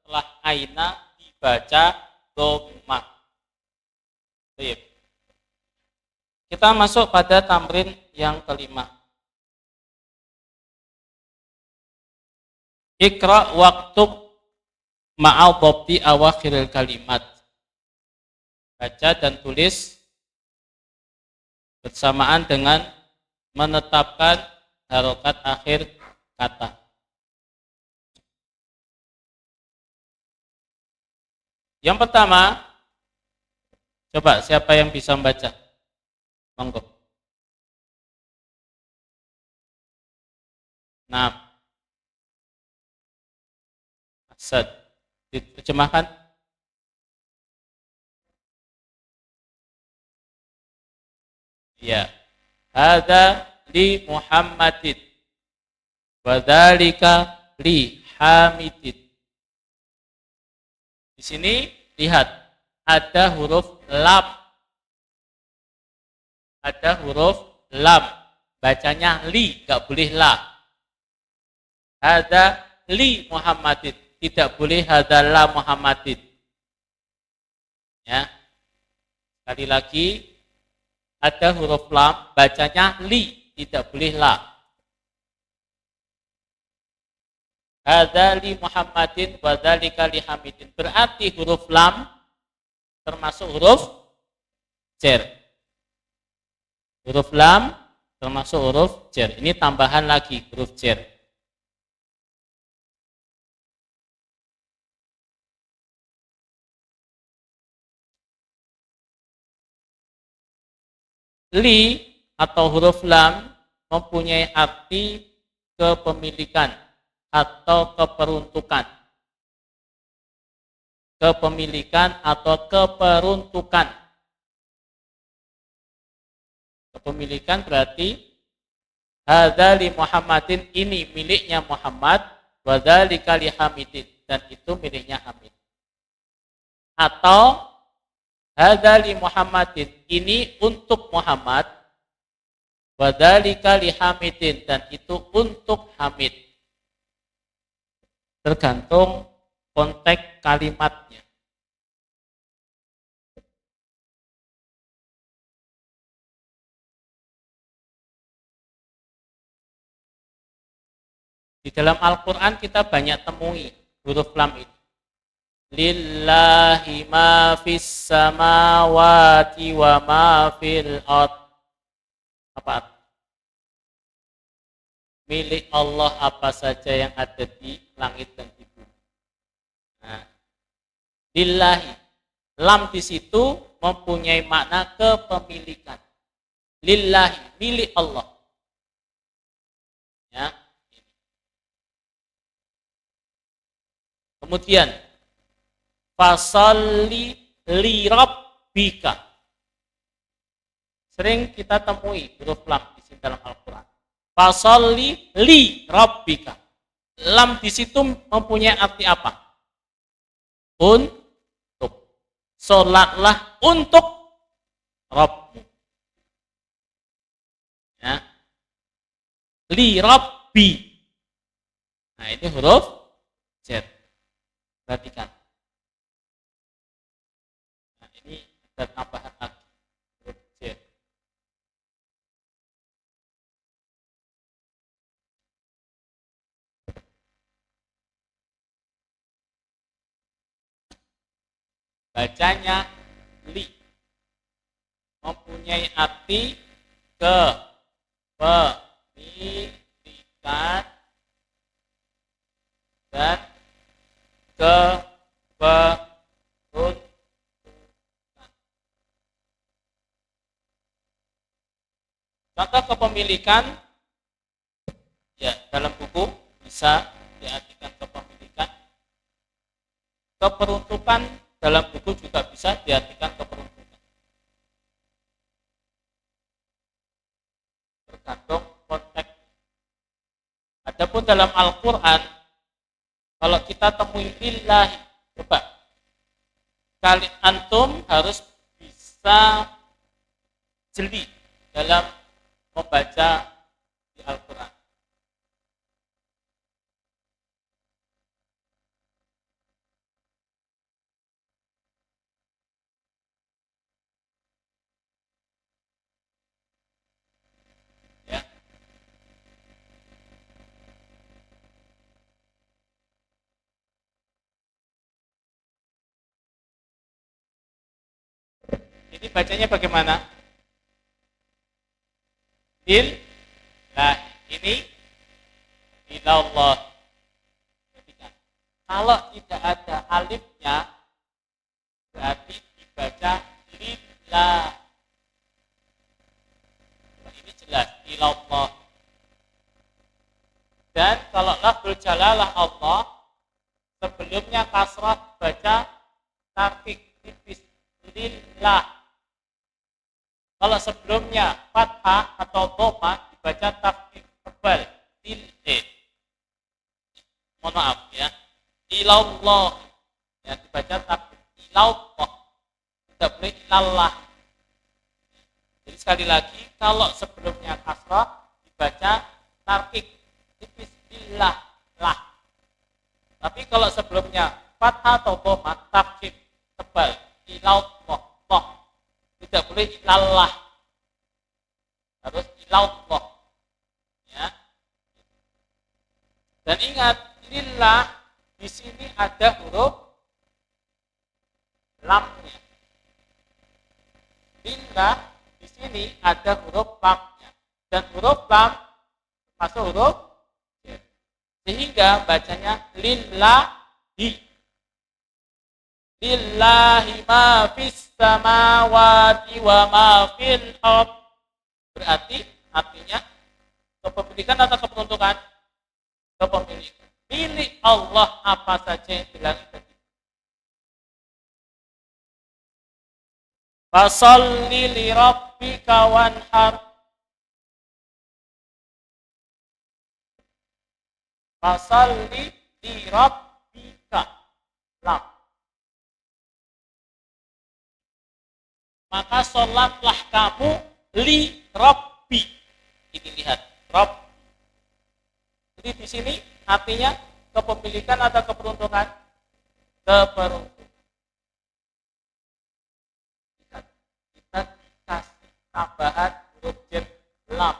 Setelah aina dibaca doma. Kita masuk pada tamrin yang kelima. Ikra waktub ma'al dhabti awakhiril kalimat. Baca dan tulis bersamaan dengan menetapkan harokat akhir kata. Yang pertama, coba siapa yang bisa membaca? Monggo. Nah, Asad, diterjemahkan. Ya. Hada li Muhammadin wa dzalika li Hamidin. Di sini lihat ada huruf lam. Ada huruf lam. Bacanya li, enggak boleh la. Hada li Muhammadin, tidak boleh hada la Muhammadin. Ya. Sekali lagi ada huruf lam, bacanya li, tidak boleh la. Hadza li Muhammadin wa dzalika li Hamidin. Berarti huruf lam termasuk huruf jar. Huruf lam termasuk huruf jar. Ini tambahan lagi huruf jar. Li atau huruf lam mempunyai arti kepemilikan atau keperuntukan. Kepemilikan atau keperuntukan. Kepemilikan berarti hadza li Muhammadin, ini miliknya Muhammad, wa dzalika li Hamidin, dan itu miliknya Hamid. Atau hadza li Muhammadin, ini untuk Muhammad, wa dzalika li Hamidin, dan itu untuk Hamid. Tergantung konteks kalimatnya. Di dalam Al-Quran kita banyak temui huruf lam ini. Lillahi ma fis samawati wa ma fil ard. Apa? Milik Allah apa saja yang ada di langit dan di bumi. Nah, lillahi, lam di situ mempunyai makna kepemilikan. Lillahi, milik Allah. Ya. Kemudian fasalli li rabbika. Sering kita temui huruf lam di sini dalam Al-Qur'an. Fasalli li rabbika. Lam di situ mempunyai arti apa? Untuk. Salatlah untuk Rabbmu. Ya. Li rabbi. Nah, ini huruf jar. Perhatikan. Nah, ini ada tambahan lagi. Huruf jar. Bacanya li. Mempunyai arti kepemilikan dan keperuntukan. Contoh kepemilikan, ya dalam buku bisa diartikan kepemilikan. Keperuntukan dalam buku juga bisa diartikan keperuntukan. Tergantung konteks. Adapun dalam Al-Quran, kalau kita temui lillahi, coba kali antum harus bisa jeli dalam membaca di Al-Quran. Ya. Ini bacanya bagaimana? Lillah. Ini ilallah. Perhatikan. Kalau tidak ada alifnya, berarti dibaca lillah. Ini jelas, ilallah. Dan kalau lafzul jalalah Allah, sebelumnya kasrah dibaca tarkik tipis lillah. Kalau sebelumnya fathah atau dhamma dibaca tarkik tebal lil. Mohon maaf ya. Ilallah. Ya dibaca tarkik ilallah. Tidak boleh ilallah. Jadi sekali lagi, kalau sebelumnya kasrah dibaca tarkik tipis lillah lah. Tapi kalau sebelumnya fathah atau dhamma tarkik tebal ilallah. Tidak boleh ilallah. Harus ilallah. Ya. Dan ingat, lillah di sini ada huruf lamnya. Lillah di sini ada huruf lamnya. Dan huruf lam masuk huruf j. Sehingga bacanya lillahi. Lillahi ma fis samawati wa ma fil ardh. Berarti artinya kepemilikan atau keperuntukan? Kepemilikan. Milik Allah apa saja yang dilangit dan di bumi. Fasholli li rabbika wanhar. Fasholli li rabbika. Lam. Maka sholatlah kamu li rabbi. Ini lihat, Rabb. Jadi di sini artinya kepemilikan atau keperuntukan? Keperuntukan. Kita dikasih tambahan huruf jem lam.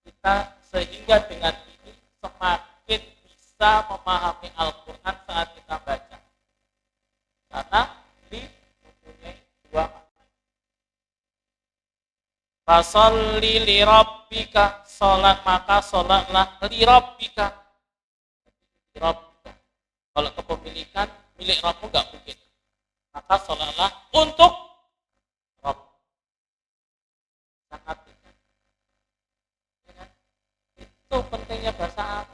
Kita sehingga dengan ini semakin bisa memahami Al-Quran saat kita baca. Karena li mempunyai dua makna. Fasholli li rabbika, salat maka salatlah li rabbika. Li rabbika. Kalau kepemilikan milik Rabbmu enggak mungkin. Maka salatlah untuk Rabb. Sangat penting. Itu pentingnya bahasa Arab.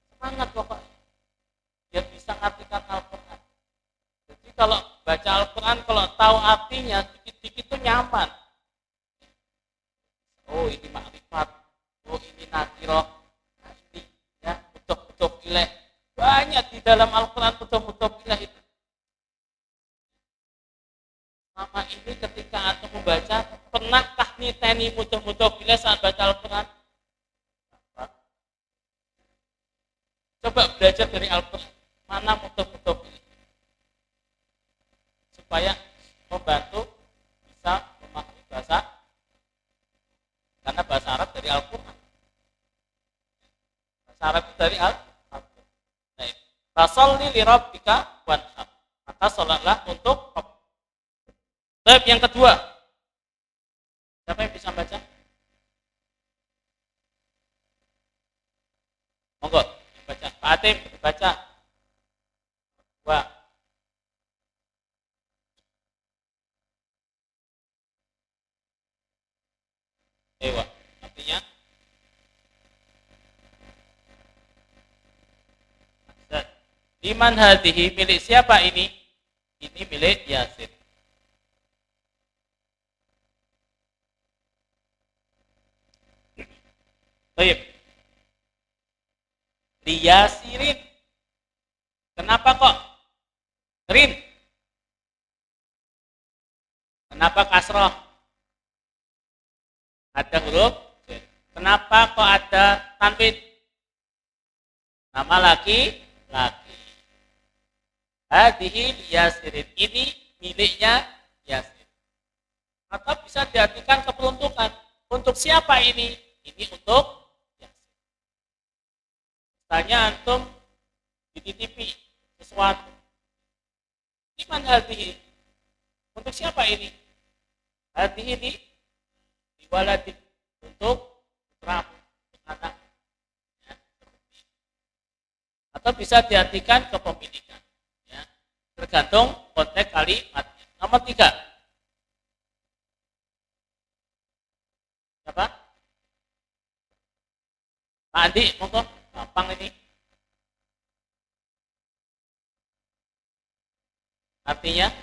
Semangat pokoknya. Biar bisa ngartikan Al-Quran. Jadi kalau baca Al-Quran, kalau tahu artinya, dikit-dikit itu nyaman. Oh ini makrifat, oh ini nakirah, nah ini ya mudhof ilaih. Banyak di dalam Al-Quran mudhof ilaih itu. Sama ini ketika antum membaca, pernahkah niteni mudhof ilaih saat baca Al-Quran? Coba belajar dari Al-Quran, mana mudhof ilaih. Supaya membantu bisa memahami bahasa, karena bahasa Arab dari Al-Quran. Bahasa Arab dari Al-Quran. Nah, fasholli li rabbika wanhar. Maka salatlah untuk Rabb. Baik, yang kedua. Siapa yang bisa baca? Monggo, baca. Pak Atim, baca. Dua. Ewa, artinya liman hadhihi, milik siapa ini? Ini milik Yasin. Baik. Li Yasirin. Kenapa kok rin? Kenapa kasroh? Ada huruf j. Kenapa kok ada tanwin? Nama laki. Hadhihi Yasirin. Ini miliknya Yasin. Atau bisa diartikan keperuntukan. Untuk siapa ini? Ini untuk Yasin. Tanya antum dititipi sesuatu. Liman hadhihi? Untuk siapa ini? Hadhihi ini diwaladik, untuk putra, anak. atau bisa diartikan kepemilikan. Ya. Tergantung konteks kalimatnya. Nomor 3. Siapa? Pak Andi, monggo. Gampang ini. Artinya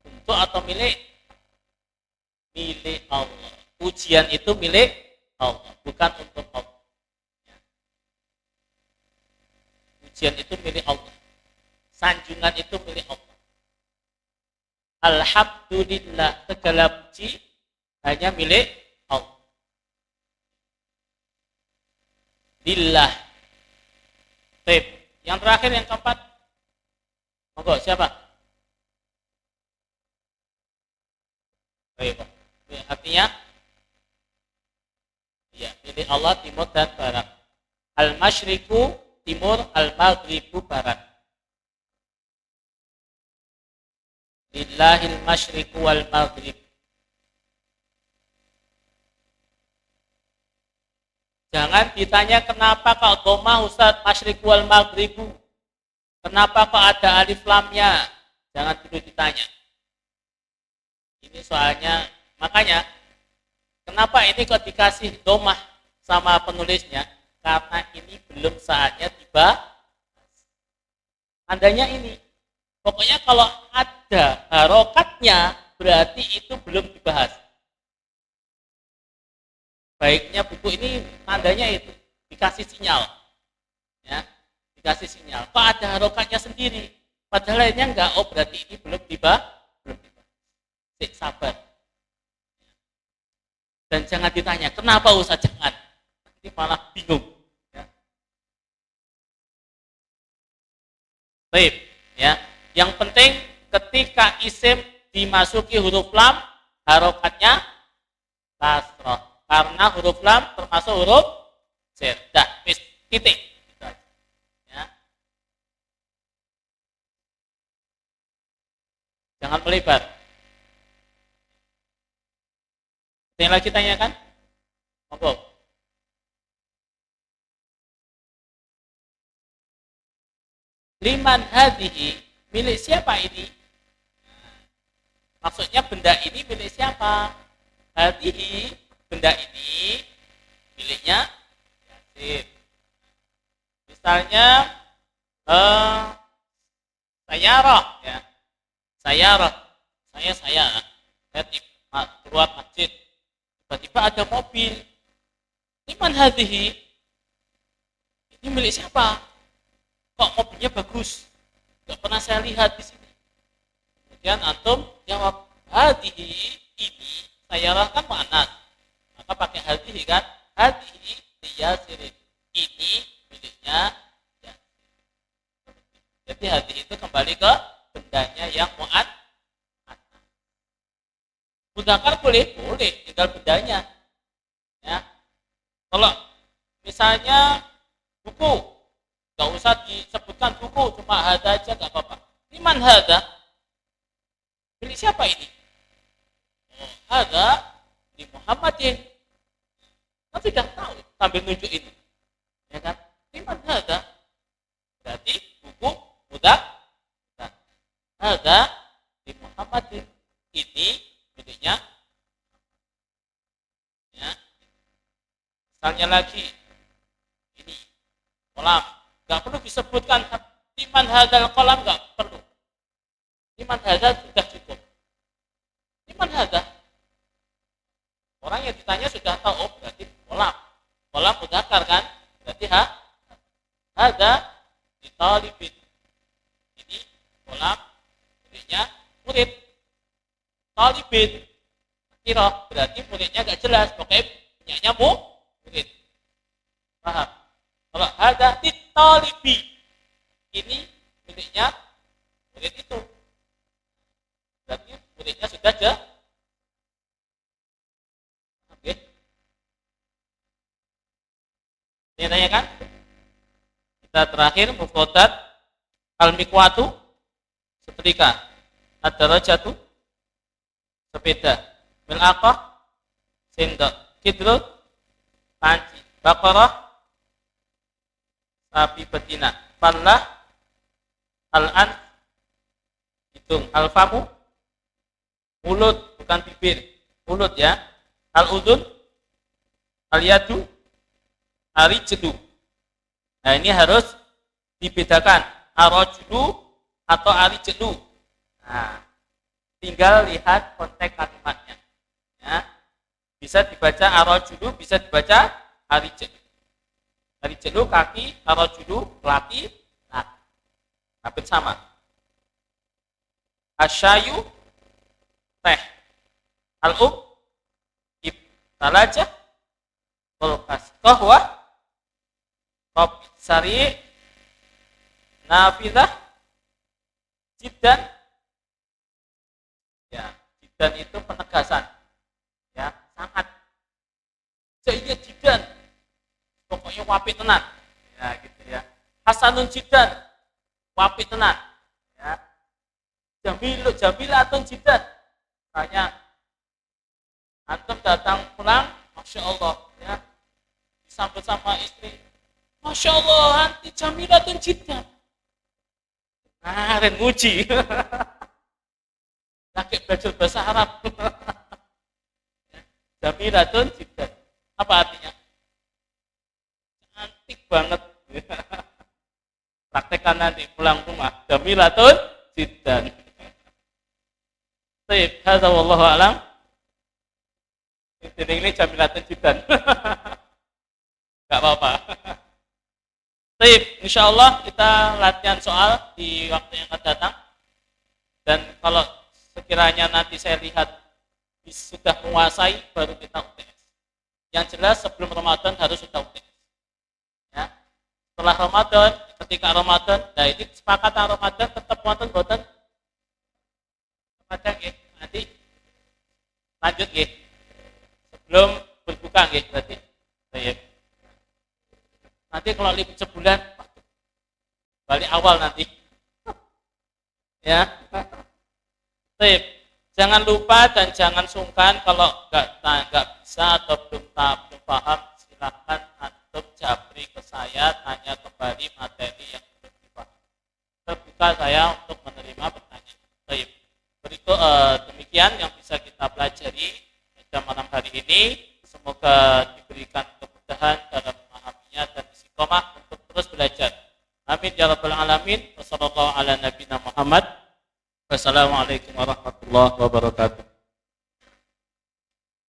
untuk atau milik? Milik Allah. Ujian itu milik Allah, bukan untuk Allah. Ya. Ujian itu milik Allah. Sanjungan itu milik Allah. Alhamdulillah, segala puji hanya milik Allah. Lillah. Baik. Yang terakhir, yang keempat. Monggo, siapa? Baik, Pak. Artinya ya, milik Allah timur dan barat. Al-masyriku timur, al-maghribu barat. Lillahil masyriku wal maghrib. Jangan ditanya kenapa kok dhamma Ustaz masyriku wal maghribu. Kenapa kok ada alif lamnya? Jangan dulu ditanya. Ini soalnya, makanya kenapa ini kok dikasih domah sama penulisnya? Karena ini belum saatnya tiba. Tandanya ini. Pokoknya kalau ada harokatnya, berarti itu belum dibahas. Baiknya buku ini tandanya itu dikasih sinyal. Ya, dikasih sinyal. Kok ada harokatnya sendiri? Padahal lainnya enggak. Oh, berarti ini belum dibahas. Sabar. Dan jangan ditanya, kenapa Ustaz? Jangan. Nanti malah bingung. Ya. Baik, ya. Yang penting ketika isim dimasuki huruf lam, harokatnya kasroh. Karena huruf lam termasuk huruf zer. Dah, titik. Ya. Jangan melebar. Yang lagi tanyakan? Monggo. Liman hadhihi, milik siapa ini? Maksudnya benda ini milik siapa? Hadhihi, benda ini miliknya Yasir. Misalnya sayarah, ya. Sayarah. Saya keluar masjid. Tiba-tiba ada mobil. Liman hadhihi? Ini milik siapa? Kok mobilnya bagus? Gak pernah saya lihat di sini. Kemudian antum jawab, hadhihi, ini sayarah kan muannas. Maka pakai hadhihi kan? Hadhihi liyasirin. Ini miliknya Yasir. Jadi hadhihi itu kembali ke bendanya yang muannas. Mudzakkar boleh, tinggal bendanya. Ya. Kalau misalnya buku, nggak usah disebutkan buku, cuma hada aja nggak apa-apa. Liman hada? Milik siapa ini? Oh, hada di Muhammadin. Kan sudah tahu sambil nunjuk ini, ya kan? Liman hada? Berarti buku mudzakkar. Hada di Muhammadin. Ini miliknya, ya. Misalnya lagi ini kolam, nggak perlu disebutkan liman hadzal kolam, nggak perlu. Liman hadzal sudah cukup. Liman hadzal, orang yang ditanya sudah tahu, oh berarti kolam mudzakkar kan, berarti hadzal di talibin. Ini kolam miliknya murid. Talibin, kira berarti muridnya gak jelas, pokoknya punyanya murid. Paham? Kalau ada di talibi, ini miliknya murid itu. Berarti muridnya sudah jelas. Oke. Ini nanya kan? Kita terakhir mufradat al-miqwatu, setrika, ad-darajatu, sepeda, mil'aqah, sendok, kidrut, panci, baqarah, sapi betina, fallah, al-an, hidung, al-famu, mulut, bukan bibir, mulut ya, al-udun, al-yadu, al-rijlu. Nah ini harus dibedakan, ar-rajulu atau al-rijlu. Nah, tinggal lihat konteks kalimatnya. Ya. Bisa dibaca ar-rajulu, bisa dibaca al-rijlu. Al-rijlu kaki, ar-rajulu laki, laki. Hampir sama. Asyayu teh, al-ub ib, talajah, kulkas, qahwah, kopi sari, nafidah, jiddan. Ya, jiddan itu penegasan. Ya, sangat. Jaya jiddan. Pokoknya wapi tenan. Ya, gitu ya. Hasanun jiddan. Wapi tenan. Ya. Jamilatun jiddan. Tanya, antum datang pulang, Masya Allah, ya, disambut sama istri, Masya Allah, anti jamilatun jiddan. Karen muji. Lagi belajar bahasa Arab. Jamilatun jiddan. Apa artinya? Cantik banget. Praktekkan nanti pulang rumah. Jamilatun jiddan. Baik, hadza wallahu a'lam. Ini jamilatun jiddan. Enggak apa-apa. Baik, insyaallah kita latihan soal di waktu yang akan datang. Dan kalau sekiranya nanti saya lihat sudah menguasai, baru kita UTS. Yang jelas sebelum Ramadan harus sudah UTS. Ya. Setelah Ramadan, ketika Ramadan, nah ini kesepakatan Ramadan tetap wonten boten pada nanti lanjut nggih. Sebelum berbuka nggih berarti. Baik. Nanti kalau libur sebulan balik awal nanti. Ya. Baik. Jangan lupa dan jangan sungkan kalau nggak bisa atau belum paham, silakan antum japri ke saya, tanya kembali materi yang belum dipahami. Terbuka saya untuk menerima pertanyaan. Baik. Berikut demikian yang bisa kita pelajari pada malam hari ini. Semoga diberikan kemudahan dalam memahaminya dan istiqomah untuk terus belajar. Amin ya rabbal alamin. Wassallallahu ala nabiyina Muhammad. Wassalamualaikum warahmatullahi wabarakatuh.